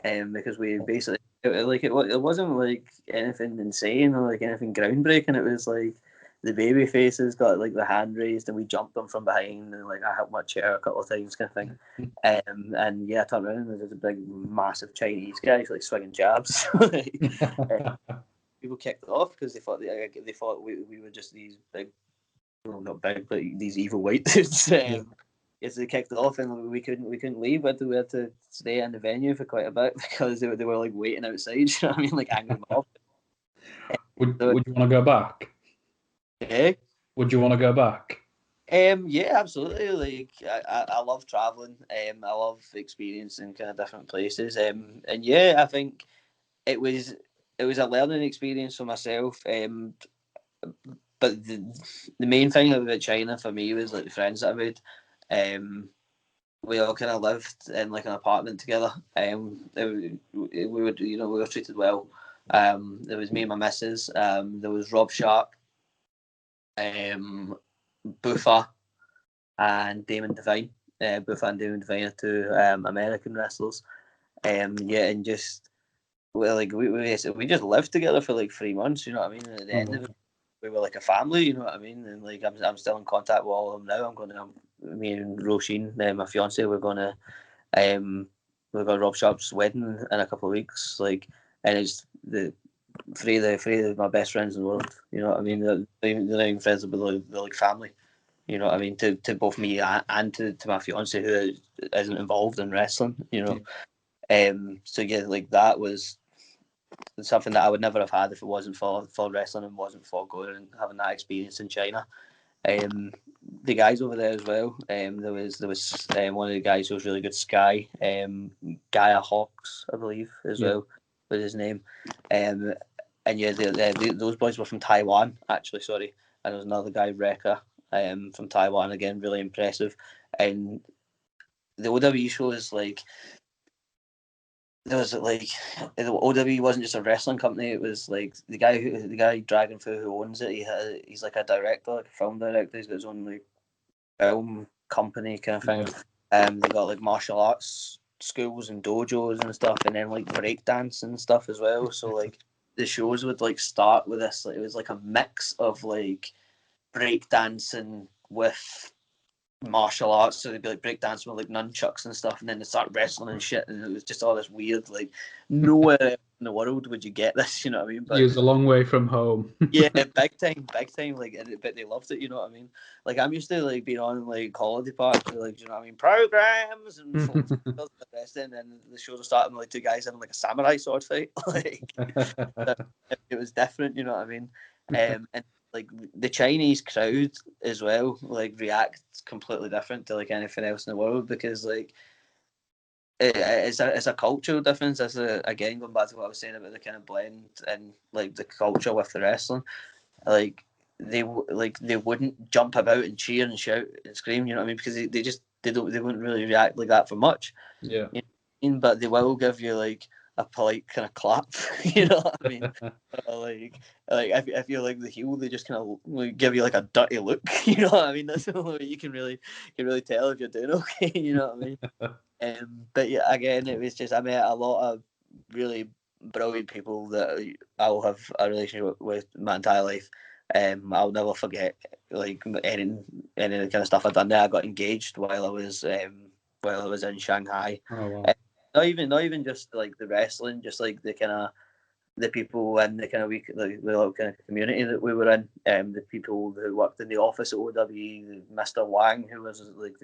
because we basically it wasn't like anything insane or like anything groundbreaking. It was like the baby faces got like the hand raised and we jumped them from behind and like I helped my chair a couple of times kind of thing. And yeah, I turned around and there was a big massive Chinese guy like swinging jabs. People kicked off because they thought we were just these big, well, not big, but these evil white dudes. Yes, they kicked off and we couldn't leave. We had to stay in the venue for quite a bit because they were like waiting outside. You know what I mean? Like angry mob. Would you want to go back? Yeah. Would you want to go back? Yeah, absolutely. Like I love traveling. I love experiencing kind of different places. And yeah, I think it was a learning experience for myself. But the main thing about China for me was like the friends that I made. We all kind of lived in like an apartment together. We were treated well. There was me and my missus. There was Rob Sharp, Buffa, and Damon Devine. Buffa and Damon Devine are two American wrestlers. And just we just lived together for like 3 months. You know what I mean? And at the end of it, we were like a family. You know what I mean? And like I'm still in contact with all of them now. Me and Roisin, my fiance, we've got Rob Sharp's wedding in a couple of weeks. Like, and it's the three of my best friends in the world. You know what I mean? They're not even friends, but they're like family. You know what I mean? To both me and to my fiance who isn't involved in wrestling. You know, so yeah, like that was something that I would never have had if it wasn't for wrestling and wasn't for going and having that experience in China. The guys over there as well. There was one of the guys who was really good, Sky, Gaia Hawks, I believe, as well, was his name. And yeah, those boys were from Taiwan, actually. Sorry, and there was another guy, Rekka, from Taiwan, again, really impressive. And the OWE show is like. There was like the OWE wasn't just a wrestling company. It was like the guy Dragon Fu who owns it. He's like a director, like a film director. He's got his own like film company kind of thing. They got like martial arts schools and dojos and stuff, and then like breakdance and stuff as well. So like the shows would like start with this. Like, it was like a mix of like breakdancing with martial arts, so they'd be like breakdancing with like nunchucks and stuff, and then they start wrestling and shit, and it was just all this weird, like nowhere in the world would you get this, you know what I mean? But it was a long way from home. yeah, big time, like, but they loved it, you know what I mean? Like I'm used to like being on like holiday parks, like, you know what I mean, programs and wrestling, and the shows are starting with like two guys having like a samurai sword fight, like it was different, you know what I mean? And like the Chinese crowd as well, like reacts completely different to like anything else in the world, because like it's a cultural difference. That's again going back to what I was saying about the kind of blend and like the culture with the wrestling. Like they wouldn't jump about and cheer and shout and scream, you know what I mean? Because they wouldn't really react like that for much. Yeah. You know what I mean? But they will give you like a polite kind of clap, you know what I mean? like if you're like the heel, they just kind of like give you like a dirty look, you know what I mean? That's the only way you can really tell if you're doing okay, you know what I mean? But yeah, again, it was just I met a lot of really brilliant people that I'll have a relationship with my entire life. I'll never forget like any of the kind of stuff I've done there. I got engaged while I was in Shanghai. Oh wow. Not even just like the wrestling, just like the kind of the people in the kind of the little kind of community that we were in. The people who worked in the office at OWE, Mr. Wang, who was like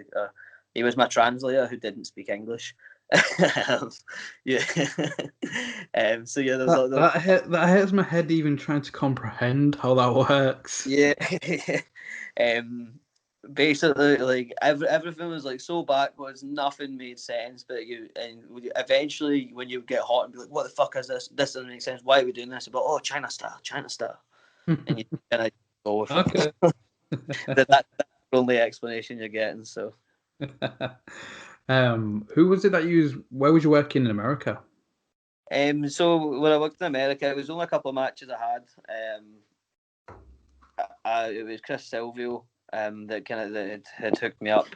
he was my translator who didn't speak English. Yeah. So yeah, that hurts my head even trying to comprehend how that works. Yeah. Basically, like everything was like so backwards, nothing made sense. But eventually, when you get hot and be like, "What the fuck is this? This doesn't make sense. Why are we doing this?" But China style, and you kind of go with it. That's the only explanation you're getting. So, who was it that you was? Where was you working in America? So when I worked in America, it was only a couple of matches I had. It was Chris Silvio. that kind of that had hooked me up,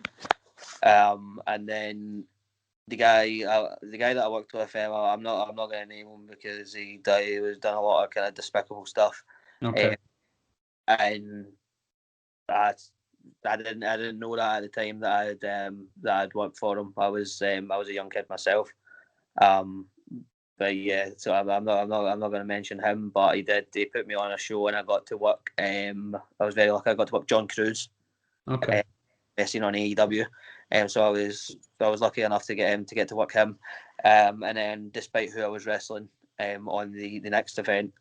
and then the guy that I worked with, I'm not going to name him because he was done a lot of kind of despicable stuff, Okay. and I didn't know that at the time that I'd worked for him. I was a young kid myself, but yeah, so I'm not going to mention him, but he put me on a show and I got to work. I was very lucky. I got to work John Cruz. Okay. Wrestling on AEW, so I was lucky enough to get to work him, and then despite who I was wrestling, on the next event,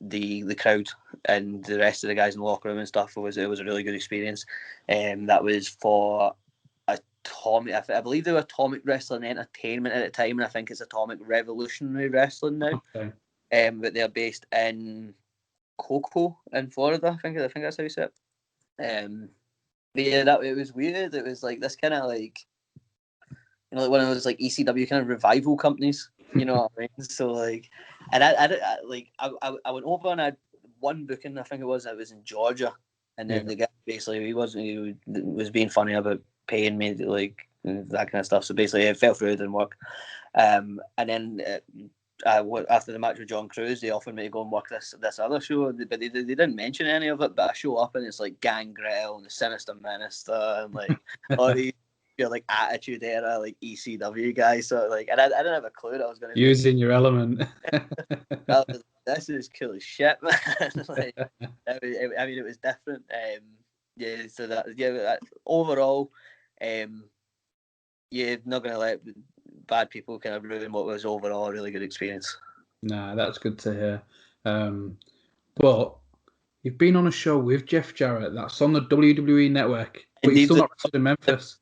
the crowd and the rest of the guys in the locker room and stuff, it was a really good experience. That was for Atomic, I believe they were Atomic Wrestling Entertainment at the time, and I think it's Atomic Revolutionary Wrestling now. Okay. But they're based in Cocoa in Florida. I think that's how you say it. But yeah, it was weird. It was like this kind of like, like one of those like ECW kind of revival companies. You know what I mean? So like, and I went over and I had one booking. I think it was in Georgia, and then the guy basically he was being funny about paying me like that kind of stuff. So basically, it fell through, it didn't work. And then after the match with John Cruz, they offered me to go and work this other show, but they didn't mention any of it. But I show up and it's like Gangrel and the Sinister Minister and like all these like Attitude Era like ECW guys. So like, and I didn't have a clue that I was going to using your element. This is cool as shit, man. Like, I mean, it was different. Yeah. So overall, yeah, not going to let bad people kind of ruin what was overall a really good experience. Nah, that's good to hear. But you've been on a show with Jeff Jarrett that's on the WWE Network, but you're still not wrestled in Memphis.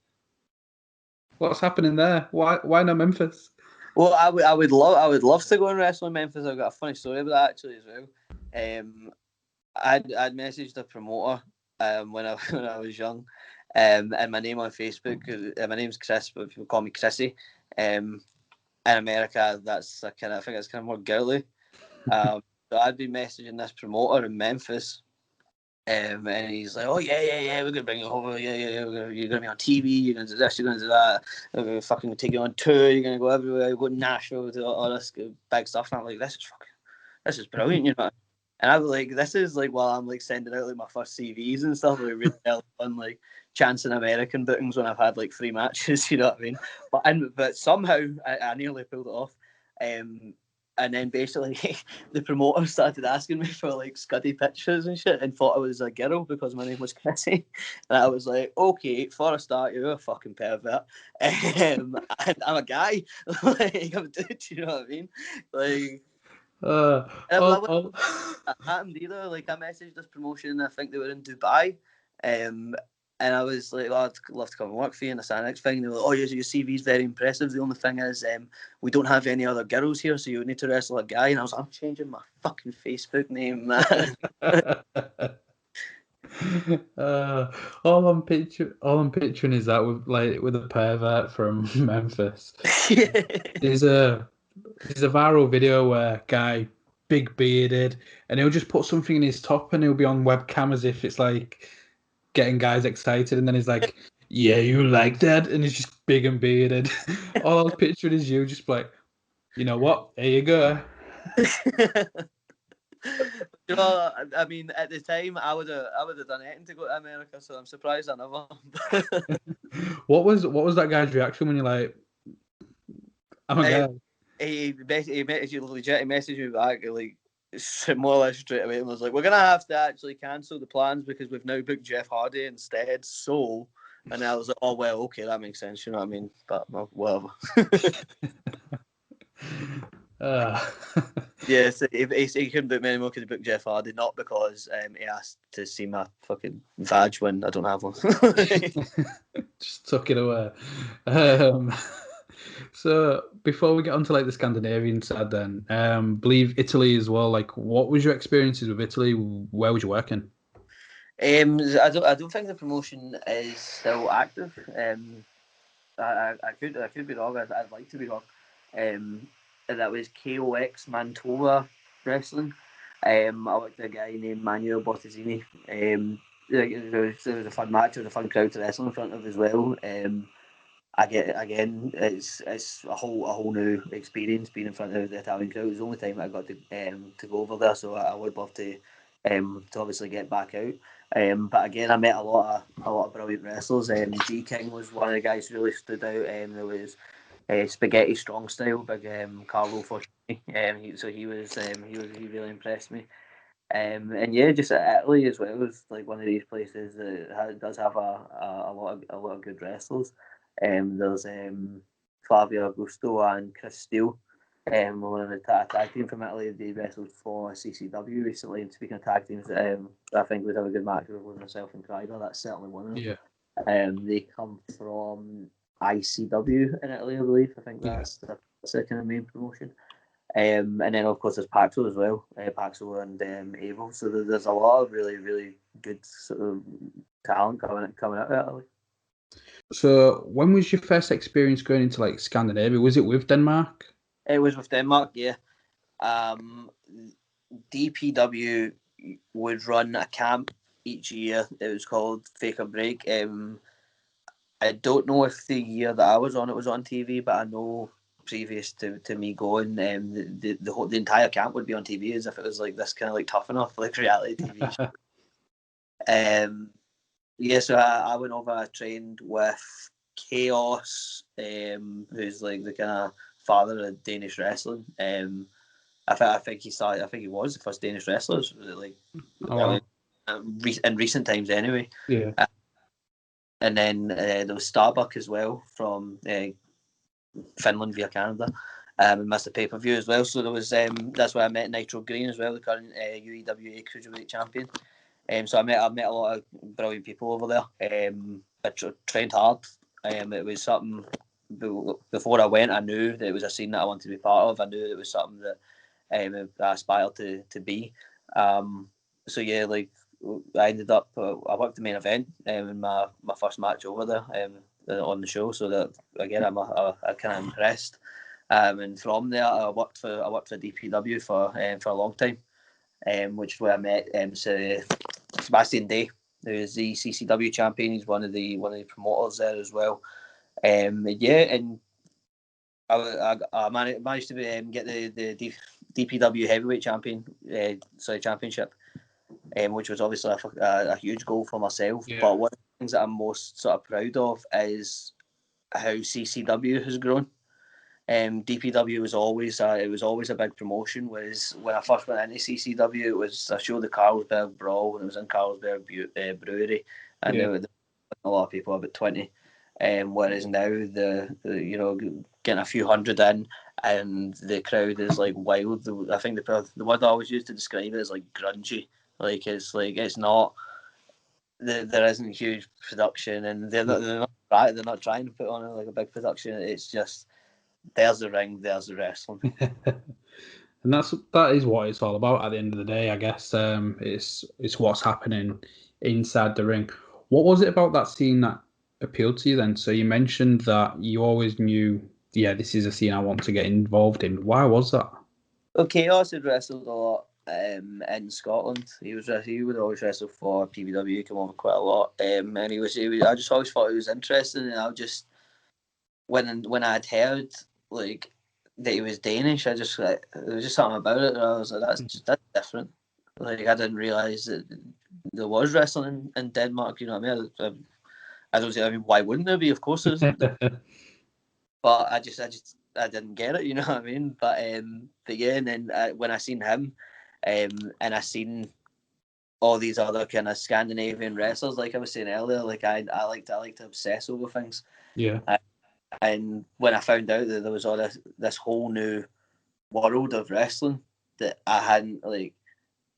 What's happening there? Why not Memphis? Well, I would love to go and wrestle in Memphis. I've got a funny story about that actually as well. I'd messaged the promoter when I was young, and my name on Facebook. My name's Chris, but people call me Chrissy. In America, I think that's kind of more girly. So I'd be messaging this promoter in Memphis, and he's like, "Oh yeah, we're gonna bring you over. Yeah, you're gonna be on TV. You're gonna do this. You're gonna do that. We're gonna fucking take you on tour. You're gonna go everywhere. Go to Nashville, do all this big stuff." And I'm like, "This is brilliant," you know. And I'm like, "This is like while I'm like sending out like my first CVs and stuff, like really early on, like chancing American bookings when I've had like 3 matches, you know what I mean?" But somehow I nearly pulled it off. And then basically the promoter started asking me for like scuddy pictures and shit and thought I was a girl because my name was Chrissy. And I was like, okay, for a start, you're a fucking pervert. And I'm a guy. Like, I'm a dude, you know what I mean? Like, that happened either. Like, I messaged this promotion, I think they were in Dubai. And I was like, "Oh, I'd love to come and work for you." And that's the next thing. They were like, "Oh, your CV's very impressive. The only thing is, we don't have any other girls here, so you need to wrestle a guy." And I was like, "I'm changing my fucking Facebook name, man." All I'm picturing is that with a pervert from Memphis. There's a viral video where a guy big bearded and he'll just put something in his top and he'll be on webcam as if it's like getting guys excited, and then he's like, "Yeah, you like that," and he's just big and bearded. All I was picturing is you just like, you know what? There you go. You know, I mean, at the time, I would have done anything to go to America, so I'm surprised I never. What was that guy's reaction when you're like, "I'm a guy"? He messaged me back like more or less straight away and was like, "We're gonna have to actually cancel the plans because we've now booked Jeff Hardy instead." So, and I was like, "Oh well, okay, that makes sense." You know what I mean? But well, whatever. Yeah, so he couldn't book me anymore because he booked Jeff Hardy, not because he asked to see my fucking vag when I don't have one. Just tuck it away. So before we get onto like the Scandinavian side, then believe Italy as well. Like, what was your experiences with Italy? Where was you working? I don't think the promotion is still active. I could be wrong. I'd like to be wrong. That was KOX Mantova Wrestling. I worked with a guy named Manuel Bottesini. it was a fun match. It was a fun crowd to wrestle in front of as well. It's a whole new experience being in front of the Italian crowd. It was the only time I got to go over there, so I would love to obviously get back out. But again, I met a lot of brilliant wrestlers. G King was one of the guys who really stood out. There was Spaghetti Strong Style, big Carlo Foscini. He really impressed me. And yeah, just Italy as well is like one of these places that does have a lot of good wrestlers. There's Flavio Augusto and Chris Steele. One of the tag team from Italy. They wrestled for CCW recently. And speaking of tag teams, I think we'd have a good match with myself and Krieger. That's certainly one of them. Yeah. They come from ICW in Italy, I believe. I think that's the kind of main promotion. And then of course there's Paxo as well, Paxo and Abel. So there's a lot of really, really good sort of talent coming out of Italy. So when was your first experience going into like Scandinavia? Was it with Denmark? It was with Denmark, yeah. DPW would run a camp each year. It was called Fake a Break. I don't know if the year that I was on it was on TV, but I know previous to me going, the entire camp would be on TV as if it was like this kind of like Tough Enough, like reality TV show. Yeah, so I went over. I trained with Chaos, who's like the kind of father of Danish wrestling. I think he was the first Danish wrestler, like in recent times anyway. Yeah. And then there was Starbuck as well from Finland via Canada. And missed the pay-per-view as well. So there was that's where I met Nitro Green as well, the current UEWA Cruiserweight Champion. So I met a lot of brilliant people over there. I trained hard. It was something before I went. I knew that it was a scene that I wanted to be part of. I knew it was something that I aspired to be. So yeah, like I ended up. I worked the main event in my first match over there on the show. So that again, I'm kind of impressed. And from there, I worked for DPW for a long time. Which is where I met Sebastian Day, who is the CCW champion. He's one of the promoters there as well. And I managed to get the DPW heavyweight championship, which was obviously a huge goal for myself. Yeah. But one of the things that I'm most sort of proud of is how CCW has grown. DPW was always a big promotion. Was when I first went into CCW, it was a show, the Carlsberg Brawl, and it was in Carlsberg Brewery, and there were a lot of people, about 20. Whereas now the getting a few hundred in, and the crowd is like wild. I think the word I always use to describe it is like grungy. It's not. There isn't huge production, and they're not trying to put on like a big production. It's just, there's the ring, there's the wrestling. And that is what it's all about at the end of the day, I guess. It's what's happening inside the ring. What was it about that scene that appealed to you then? So you mentioned that you always knew, this is a scene I want to get involved in. Why was that? Well, Chaos had wrestled a lot in Scotland. He would always wrestle for PWE, come over quite a lot. And I just always thought it was interesting, and I just when I'd heard like that he was Danish, there was just something about it. I was like, that's different. Like, I didn't realise that there was wrestling in Denmark. You know what I mean? I don't say. I mean, why wouldn't there be? Of course there's. But I didn't get it. You know what I mean? But yeah, and then when I seen him, and I seen all these other kind of Scandinavian wrestlers, like I was saying earlier, like I like to obsess over things. Yeah. And when I found out that there was all this whole new world of wrestling that I hadn't, like,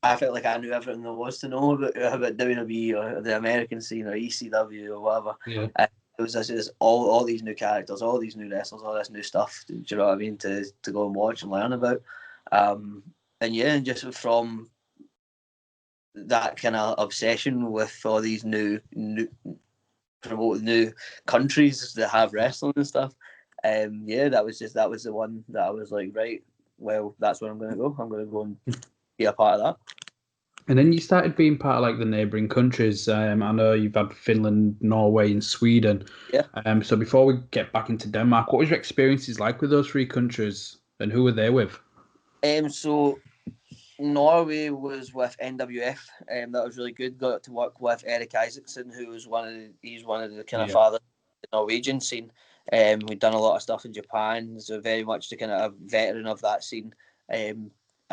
I felt like I knew everything there was to know about WWE or the American scene or ECW or whatever. Yeah. It was just all these new characters, all these new wrestlers, all this new stuff. Do you know what I mean? To go and watch and learn about. And just from that kind of obsession with all these new promoting new countries that have wrestling and stuff. That was the one that I was like, right, well, that's where I'm going to go. I'm going to go and be a part of that. And then you started being part of like the neighbouring countries. I know you've had Finland, Norway, and Sweden. Yeah. So before we get back into Denmark, what was your experiences like with those three countries, and who were they with? So Norway was with NWF. That was really good. Got to work with Eric Isaacson, who was he's one of the kind of fathers of the Norwegian scene. We'd done a lot of stuff in Japan, so very much the kind of a veteran of that scene.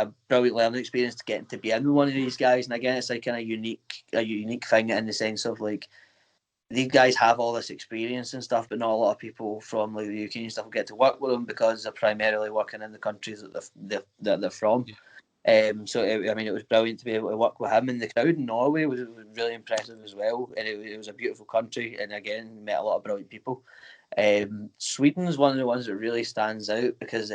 A brilliant learning experience to getting to be in with one of these guys, and again, it's like kind of a unique thing in the sense of like these guys have all this experience and stuff, but not a lot of people from like the UK and stuff will get to work with them because they're primarily working in the countries that they're from. So it was brilliant to be able to work with him, and the crowd in Norway was really impressive as well. And it was a beautiful country, and again met a lot of brilliant people. Sweden's one of the ones that really stands out because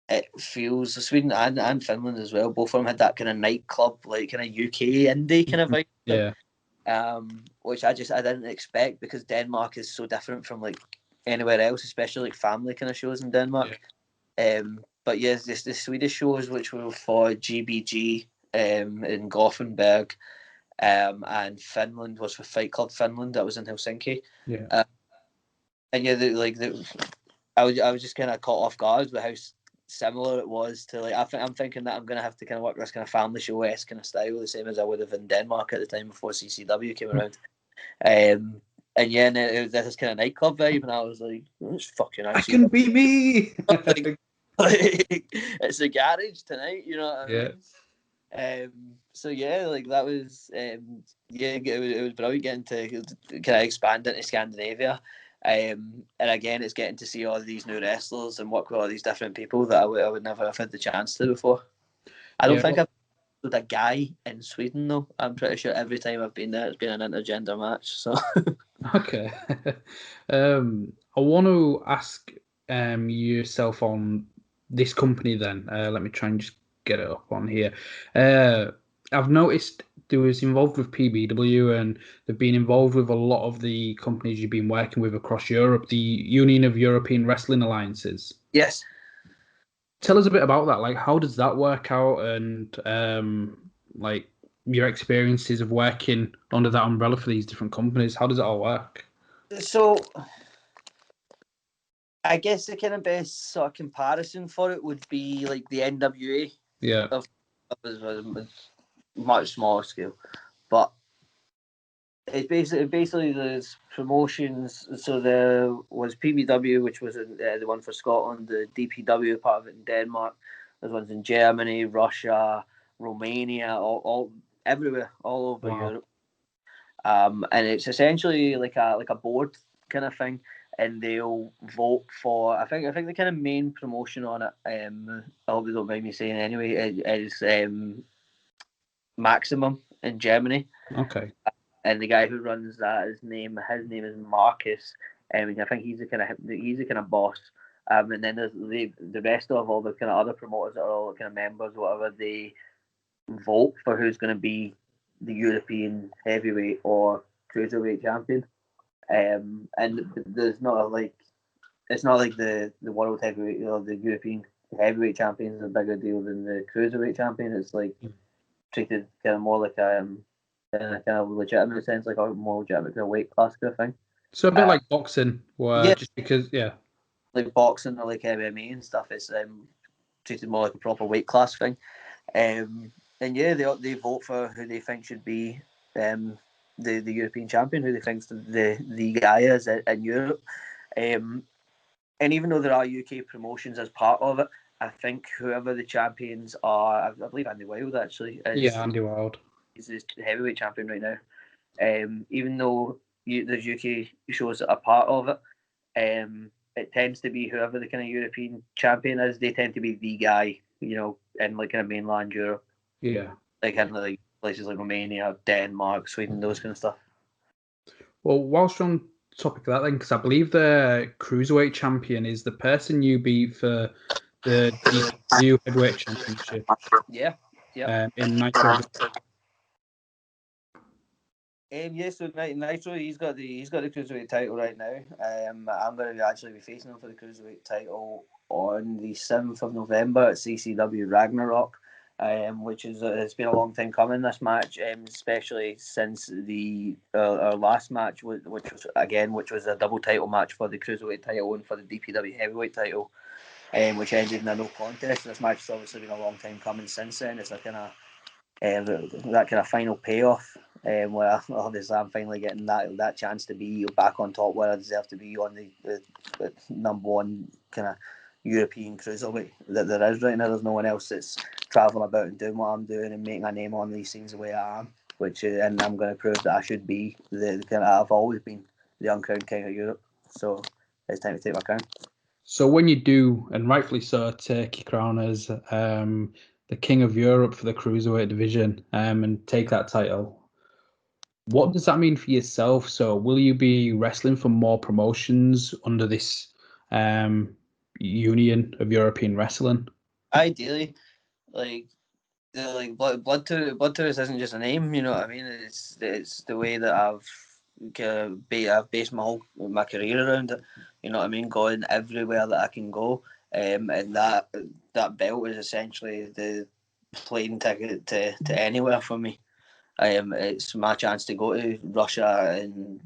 it feels Sweden and Finland as well. Both of them had that kind of nightclub, like kind of UK indie kind of vibe. Yeah. Which I didn't expect because Denmark is so different from like anywhere else, especially like family kind of shows in Denmark. But yes, the Swedish shows, which were for GBG in Gothenburg, and Finland was for Fight Club Finland. That was in Helsinki. Yeah. And yeah, I was just kind of caught off guard with how similar it was to like I'm thinking that I'm gonna have to kind of work this kind of family show-esque kind of style, the same as I would have in Denmark at the time before CCW came around. And yeah, and it was this kind of nightclub vibe, and I was like, oh, it's fucking I can be me. It's a garage tonight, you know what I mean? So yeah, like that was it was brilliant getting to kind of expand into Scandinavia. And again, it's getting to see all these new wrestlers and work with all these different people that I would never have had the chance to before. I don't think I've with a guy in Sweden though. I'm pretty sure every time I've been there, it's been an intergender match. So Okay. I want to ask yourself on this company then. Let me try and just get it up on here. I've noticed they was involved with PBW and they've been involved with a lot of the companies you've been working with across Europe, the Union of European Wrestling Alliances. yes. Tell us a bit about that. Like, how does that work out, and like your experiences of working under that umbrella for these different companies? How does it all work? So I guess the kind of best sort of comparison for it would be like the NWA. Yeah. Of much smaller scale, but it's basically there's promotions. So there was PBW, which was the one for Scotland, the DPW part of it in Denmark. There's ones in Germany, Russia, Romania, all everywhere, all over Europe. And it's essentially like a board kind of thing, and they'll vote for. I think the kind of main promotion on it. I hope you don't mind me saying anyway. Is Maximum in Germany. Okay. And the guy who runs that, his name is Marcus. I think he's the kind of boss. And then there's the rest of all the kind of other promoters that are all kind of members, whatever. They vote for who's going to be the European heavyweight or cruiserweight champion. And there's not it's not like the world heavyweight or the European heavyweight champion is a bigger deal than the cruiserweight champion. It's like treated kind of more like in a kind of legitimate sense, like a more legitimate kind of weight class kind of thing. So a bit like boxing, where just because, like boxing or like MMA and stuff, it's treated more like a proper weight class thing. And yeah, they vote for who they think should be the European champion, who they think's the guy is in Europe. And even though there are UK promotions as part of it, I think whoever the champions are, I believe Andy Wilde actually is. Andy Wilde. He's the heavyweight champion right now. Even though there's UK shows that are part of it, it tends to be whoever the kind of European champion is. They tend to be the guy, in like kind of mainland Europe. Yeah. Like in like places like Romania, Denmark, Sweden, those kind of stuff. Well, whilst we're on topic of that, then, because I believe the cruiserweight champion is the person you beat for the DPW heavyweight championship. Yeah. In Nitro. So Nitro, he's got the cruiserweight title right now. I'm going to actually be facing him for the cruiserweight title on the 7th of November at CCW Ragnarok. which is it's been a long time coming. This match, especially since the our last match, which was a double title match for the cruiserweight title and for the DPW heavyweight title, which ended in a no contest. This match has obviously been a long time coming since then. It's a kind of that kind of final payoff, where obviously I'm finally getting that chance to be back on top where I deserve to be, on the number one kind of European cruiserweight that there is right now. There's no one else that's travelling about and doing what I'm doing and making a name on these things the way I am, and I'm going to prove that I should be the kind of, I've always been the uncrowned king of Europe. So it's time to take my crown. So when you do, and rightfully so, take your crown as the king of Europe for the cruiserweight division, and take that title, what does that mean for yourself? So will you be wrestling for more promotions under this union of European wrestling? Ideally, Blood Tourist isn't just a name, you know what I mean? It's the way that I've based my career around it. You know what I mean? Going everywhere that I can go, and that belt is essentially the plane ticket to anywhere for me. It's my chance to go to Russia and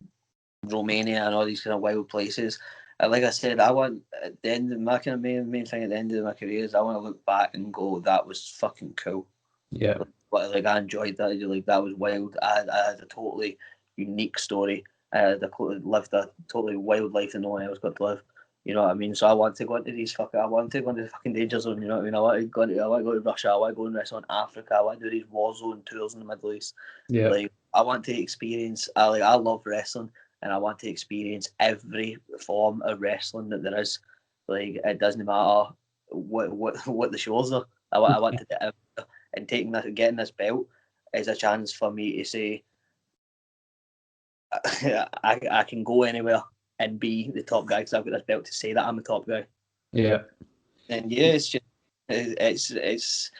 Romania and all these kind of wild places. And like I said, I want, at the end of my kind of main thing at the end of my career is I want to look back and go, that was fucking cool. Yeah. Like I enjoyed that. Like that was wild. I had a totally unique story. I lived a totally wild life that no one else got to live. You know what I mean? So I want to go into I want to go into the fucking danger zone. You know what I mean? I want to go to Russia. I want to go and wrestle in Africa. I want to do these war zone tours in the Middle East. Yeah. Like I want to experience. I love wrestling, and I want to experience every form of wrestling that there is. Like it doesn't matter what the shows are. I want to do it. And getting this belt is a chance for me to say I can go anywhere and be the top guy because I've got this belt to say that I'm the top guy. Yeah. And yeah, it's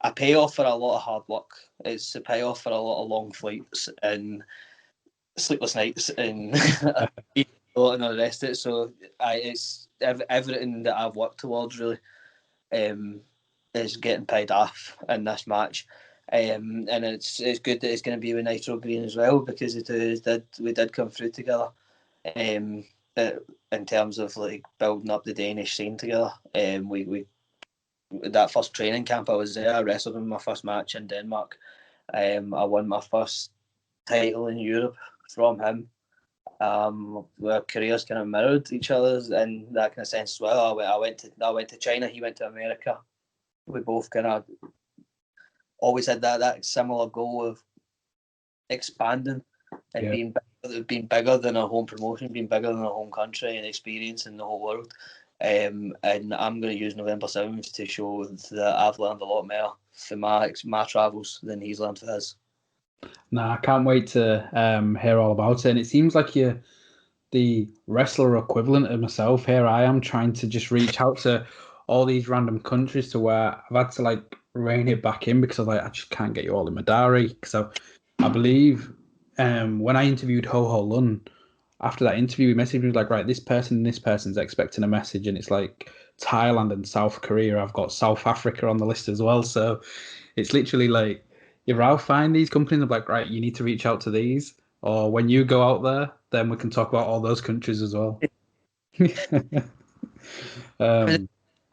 a payoff for a lot of hard work. It's a payoff for a lot of long flights and sleepless nights and and all the rest of it. So it's everything that I've worked towards really is getting paid off in this match. And it's good that it's going to be with Nitro Green as well, because we did come through together in terms of like building up the Danish scene together. We that first training camp I was there, I wrestled in my first match in Denmark. I won my first title in Europe from him. Our careers kind of mirrored each other's in that kind of sense as well. I went to China, he went to America. We both kind of always had that similar goal of expanding and being bigger than our home promotion, being bigger than our home country, and experiencing the whole world. And I'm going to use November 7th to show that I've learned a lot more from my travels than he's learned for his. Nah, I can't wait to hear all about it. And it seems like you're the wrestler equivalent of myself. Here I am trying to just reach out to all these random countries to where I've had to like rein it back in because I just can't get you all in my diary. Because I believe when I interviewed Ho Ho Lun, after that interview, he messaged me like, right, this person and this person's expecting a message, and it's like Thailand and South Korea. I've got South Africa on the list as well. So it's literally like, if I'll find these companies, I'm like, right, you need to reach out to these. Or when you go out there, then we can talk about all those countries as well.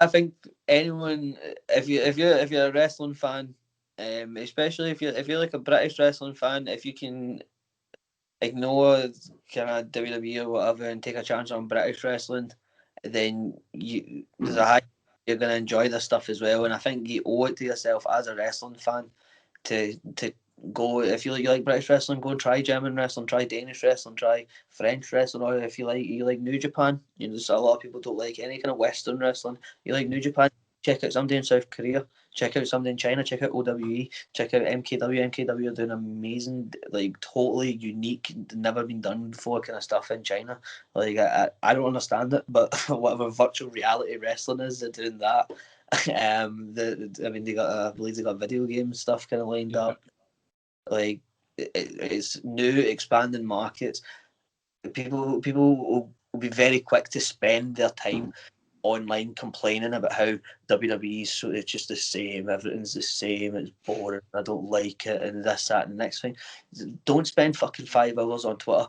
I think anyone, if you're a wrestling fan, especially if you're like a British wrestling fan, if you can ignore kind of WWE or whatever and take a chance on British wrestling, then there's a high you're going to enjoy this stuff as well. And I think you owe it to yourself as a wrestling fan to go, if you like British wrestling, go and try German wrestling, try Danish wrestling, try French wrestling, or if you like New Japan. You know, there's a lot of people don't like any kind of Western wrestling. You like New Japan, check out somebody in South Korea, check out somebody in China, check out OWE, check out MKW. MKW are doing amazing, like totally unique, never been done before kind of stuff in China. Like I don't understand it, but whatever virtual reality wrestling is, they're doing that. I believe they got video game stuff kind of lined up. Like it's new, expanding markets. People will be very quick to spend their time online complaining about how WWE's so it's just the same, everything's the same, it's boring, I don't like it, and this, that, and the next thing. Don't spend fucking 5 hours on Twitter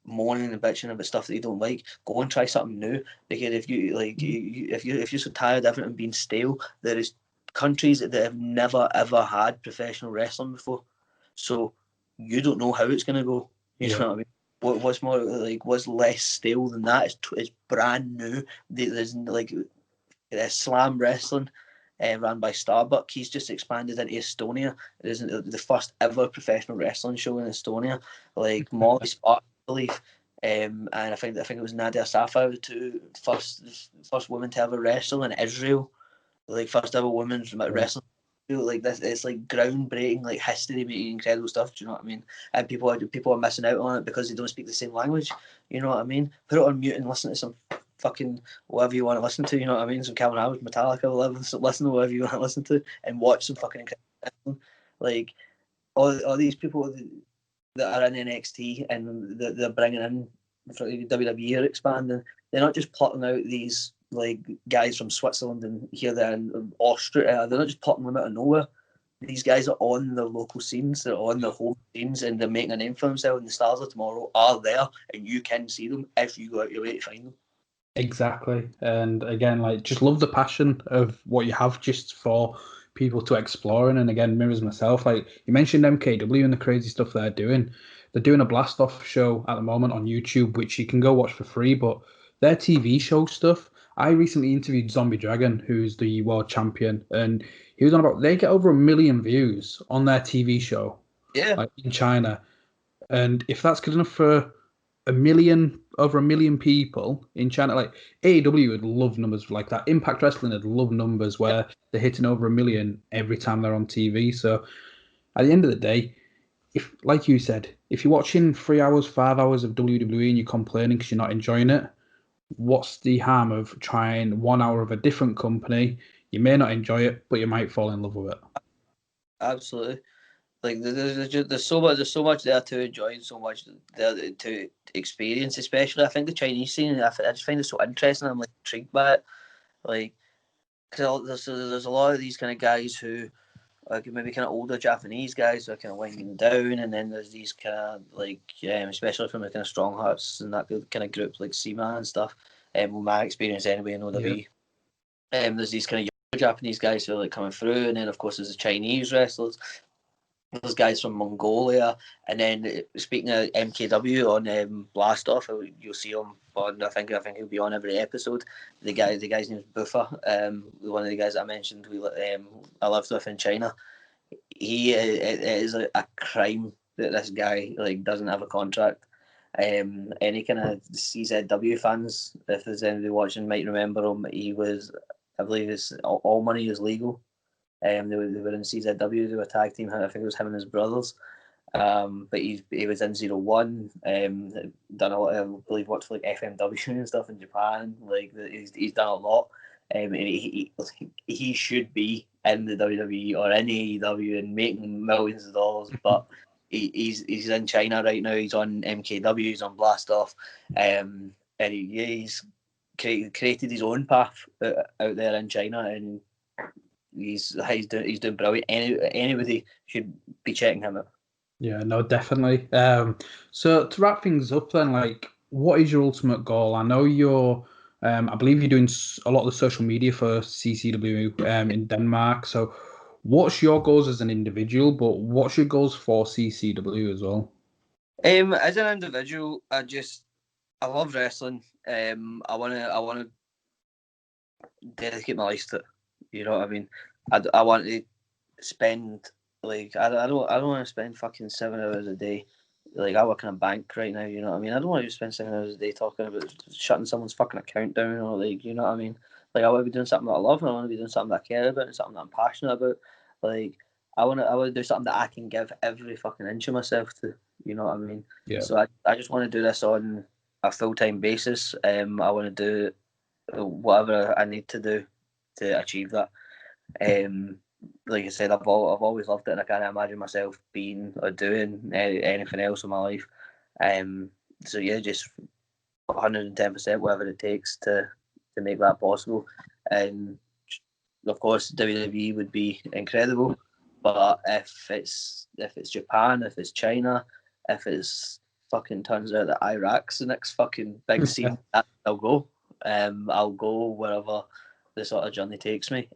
moaning and bitching about stuff that you don't like. Go and try something new. Because if you like, if you're so tired of everything being stale, there is countries that have never ever had professional wrestling before, so you don't know how it's gonna go. You know what I mean? What's more like what's less stale than that? It's brand new. There's like Slam Wrestling, ran by Starbuck. He's just expanded into Estonia. It isn't the first ever professional wrestling show in Estonia. Like Molly Spark, I believe, and I think it was Nadia Safa, the first woman to ever wrestle in Israel. Like first ever women's wrestling. Like this, it's like groundbreaking, like history making, incredible stuff. Do you know what I mean? And people are missing out on it because they don't speak the same language. You know what I mean? Put it on mute and listen to some fucking whatever you want to listen to. You know what I mean? Some Calvin Harris, Metallica, listen to whatever you want to listen to, and watch some fucking incredible wrestling. Like all these people that are in NXT and they're bringing in for WWE are expanding. They're not just plotting out these like guys from Switzerland and here, there, and Austria. They're not just plotting them out of nowhere. These guys are on their local scenes. They're on their home scenes, and they're making a name for themselves. And the stars of tomorrow are there, and you can see them if you go out your way to find them. Exactly. And again, like, just love the passion of what you have just for people to explore. And again, mirrors myself. Like you mentioned MKW and the crazy stuff they're doing. They're doing a blast off show at the moment on YouTube, which you can go watch for free, but their TV show stuff. I recently interviewed Zombie Dragon, who's the world champion, and he was on about they get over 1 million views on their TV show. Yeah. Like in China. And if that's good enough for over 1 million people in China, like AEW would love numbers like that. Impact Wrestling would love numbers where they're hitting over 1 million every time they're on TV. So at the end of the day, if, like you said, if you're watching 3 hours, 5 hours of WWE and you're complaining because you're not enjoying it, what's the harm of trying 1 hour of a different company? You may not enjoy it, but you might fall in love with it. Absolutely. Like there's so much there to enjoy and so much there to experience. Especially, I think the Chinese scene. I just find it so interesting. I'm like intrigued by it. Like, cause there's a lot of these kind of guys who like maybe kind of older Japanese guys who are kind of winding down, and then there's these kind of like especially from the kind of Strong Hearts and that kind of group like Seaman and stuff. Well, my experience anyway in OWE. There's these kind of younger Japanese guys who are like coming through, and then of course there's the Chinese wrestlers. Those guys from Mongolia, and then speaking of MKW on Blast Off, you'll see him on. I think he'll be on every episode. The guy's name is Buffer. One of the guys that I mentioned, I lived with in China. It is a crime that this guy like doesn't have a contract. Any kind of CZW fans, if there's anybody watching, might remember him. He was, I believe, it's All Money Is Legal. They were in CZW. They were a tag team. I think it was him and his brothers. But he was in 01. Done a lot. I believe worked for like FMW and stuff in Japan. Like he's done a lot. And he should be in the WWE or in AEW and making millions of dollars. But he's in China right now. He's on MKW. He's on Blast Off. And he's created his own path out there in China, and he's doing brilliant. Anybody should be checking him out. Yeah, no, definitely. So to wrap things up then, like, what is your ultimate goal? I know I believe you're doing a lot of the social media for CCW in Denmark. So what's your goals as an individual, but what's your goals for CCW as well? As an individual, I love wrestling. I wanna dedicate my life to it. You know what I mean? I want to spend like I don't want to spend fucking 7 hours a day. Like I work in a bank right now. You know what I mean? I don't want to spend 7 hours a day talking about shutting someone's fucking account down or like you know what I mean? Like I want to be doing something that I love and I want to be doing something that I care about and something that I'm passionate about. Like I want to do something that I can give every fucking inch of myself to. You know what I mean? Yeah. So I just want to do this on a full-time basis. I want to do whatever I need to do to achieve that. Like I said, I've always loved it, and I can't imagine myself being or doing anything else in my life. So yeah, just 110%, whatever it takes to make that possible. And of course, WWE would be incredible. But if it's Japan, if it's China, if it's fucking turns out that Iraq's the next fucking big scene, I'll go. I'll go wherever the sort of journey takes me.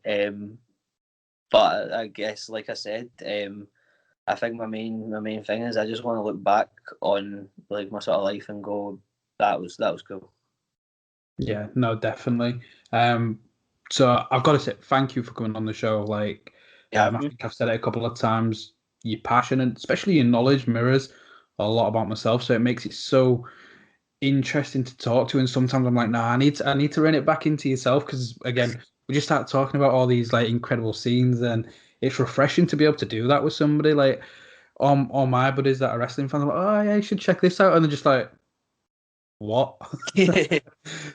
But I guess, like I said, I think my main thing is I just want to look back on like my sort of life and go, that was cool. Yeah, no, definitely. So I've got to say thank you for coming on the show. Like, I think I've said it a couple of times. You're passionate, especially your knowledge mirrors a lot about myself, so it makes it so interesting to talk to. And sometimes I'm like, nah, I need to run it back into yourself, because again, we just start talking about all these like incredible scenes, and it's refreshing to be able to do that with somebody. Like, all my buddies that are wrestling fans, I'm like, oh yeah, you should check this out, and they're just like, what?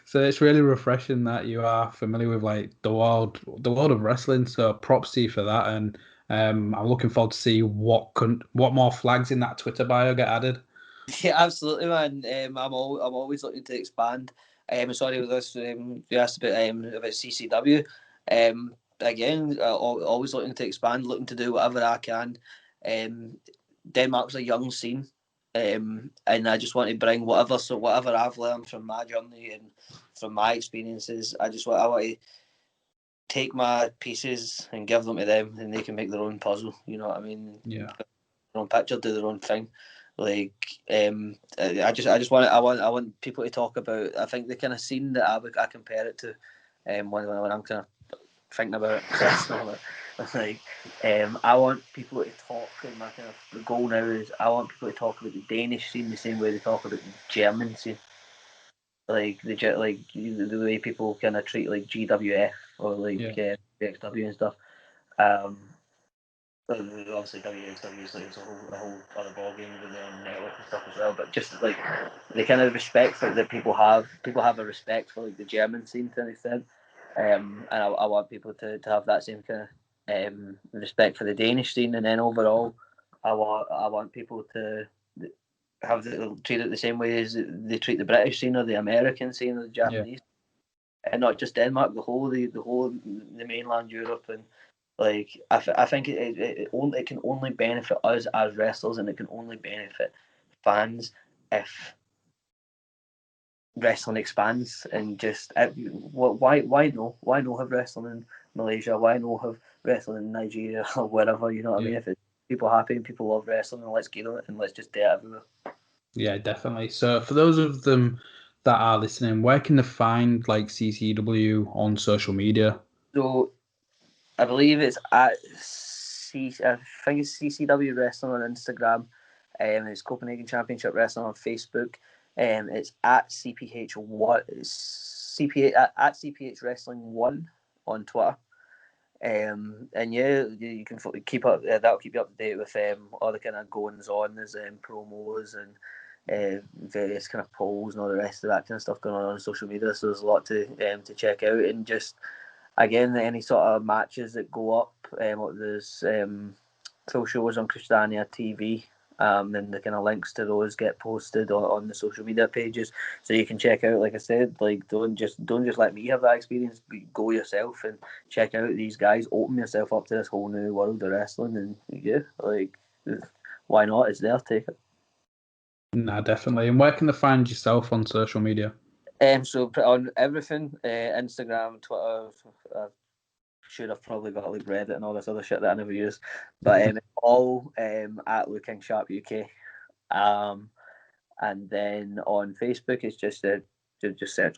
So it's really refreshing that you are familiar with like the world of wrestling. So props to you for that, and I'm looking forward to see what more flags in that Twitter bio get added. Yeah, absolutely, man. I'm always looking to expand. Sorry with this. You asked about CCW. Again, always looking to expand, looking to do whatever I can. Denmark's a young scene, and I just want to bring whatever I've learned from my journey and from my experiences. I want to take my pieces and give them to them, and they can make their own puzzle. You know what I mean? Yeah. Their own picture, do their own thing. Like, I want people to talk about. I think the kind of scene that I compare it to, when I'm kind of thinking about it. Like, I want people to talk. And my kind of goal now is I want people to talk about the Danish scene the same way they talk about the German scene. Like the way people kind of treat like GWF or like BXW and stuff. Obviously WXW is like it's a whole other ballgame with their own network and stuff as well. But just like the kind of respect that people have a respect for like the German scene to an extent, and I want people to have that same kind of respect for the Danish scene, and then overall, I want people to treat it the same way as they treat the British scene or the American scene or the Japanese, and not just Denmark, the whole the mainland Europe. And like I think it can only benefit us as wrestlers, and it can only benefit fans if wrestling expands. And just why no have wrestling in Malaysia? Why no have wrestling in Nigeria or wherever? You know what I mean? If it's people happy and people love wrestling, then let's get on it and let's just do it everywhere. Yeah, definitely. So for those of them that are listening, where can they find like CCW on social media? So I believe it's I think it's CCW Wrestling on Instagram. It's Copenhagen Championship Wrestling on Facebook. It's at CPH at CPH Wrestling 1 on Twitter. And yeah, you can keep up. That'll keep you up to date with all the kind of goings on. There's promos and various kind of polls and all the rest of that kind of stuff going on social media. So there's a lot to check out. And just again, any sort of matches that go up, there's full shows on Christiania TV. And the kind of links to those get posted on the social media pages, so you can check out. Like I said, like don't just let me have that experience. Go yourself and check out these guys. Open yourself up to this whole new world of wrestling, and yeah, like why not? It's there. Take it. Nah, definitely. And where can they find yourself on social media? So on everything, Instagram, Twitter. Should have probably got like Reddit and all this other shit that I never use, but all at Looking Sharp UK. And then on Facebook, it's just search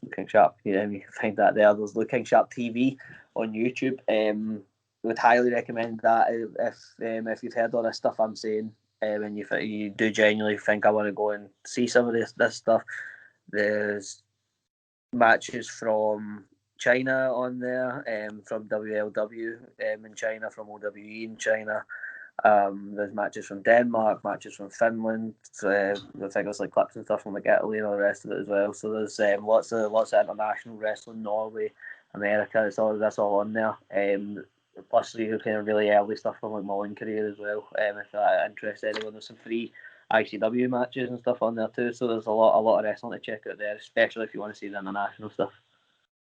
Looking Sharp. You can find that there. There's Looking Sharp TV on YouTube. Would highly recommend that if you've heard all this stuff I'm saying, and you do genuinely think I want to go and see some of this stuff. There's matches from China on there, from WLW in China, from OWE in China. There's matches from Denmark, matches from Finland. I think there's like clips and stuff from like Italy and all the rest of it as well. So there's lots of international wrestling, Norway, America. That's all on there. Plus the kind of really early stuff from like my own career as well. If that interests anyone, there's some free ICW matches and stuff on there too. So there's a lot of wrestling to check out there, especially if you want to see the international stuff.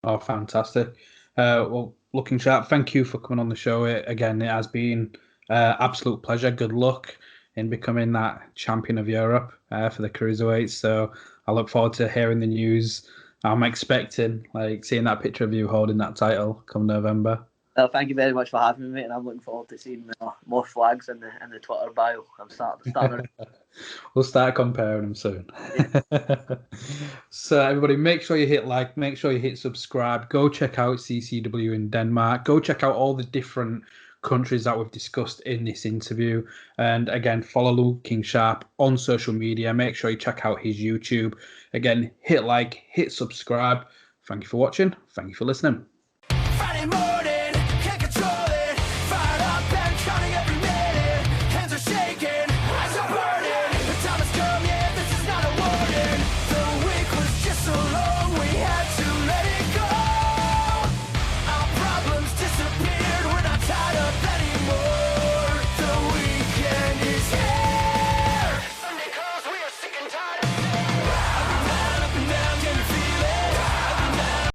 Oh, fantastic. Well, looking sharp. Thank you for coming on the show. Again, it has been absolute pleasure. Good luck in becoming that champion of Europe for the cruiserweights. So I look forward to hearing the news. I'm expecting, like, seeing that picture of you holding that title come November. Thank you very much for having me, and I'm looking forward to seeing more flags in the Twitter bio. I'm starting. We'll start comparing them soon. So everybody, make sure you hit like, make sure you hit subscribe. Go check out CCW in Denmark. Go check out all the different countries that we've discussed in this interview. And again, follow Luke King Sharp on social media. Make sure you check out his YouTube. Again, hit like, hit subscribe. Thank you for watching. Thank you for listening.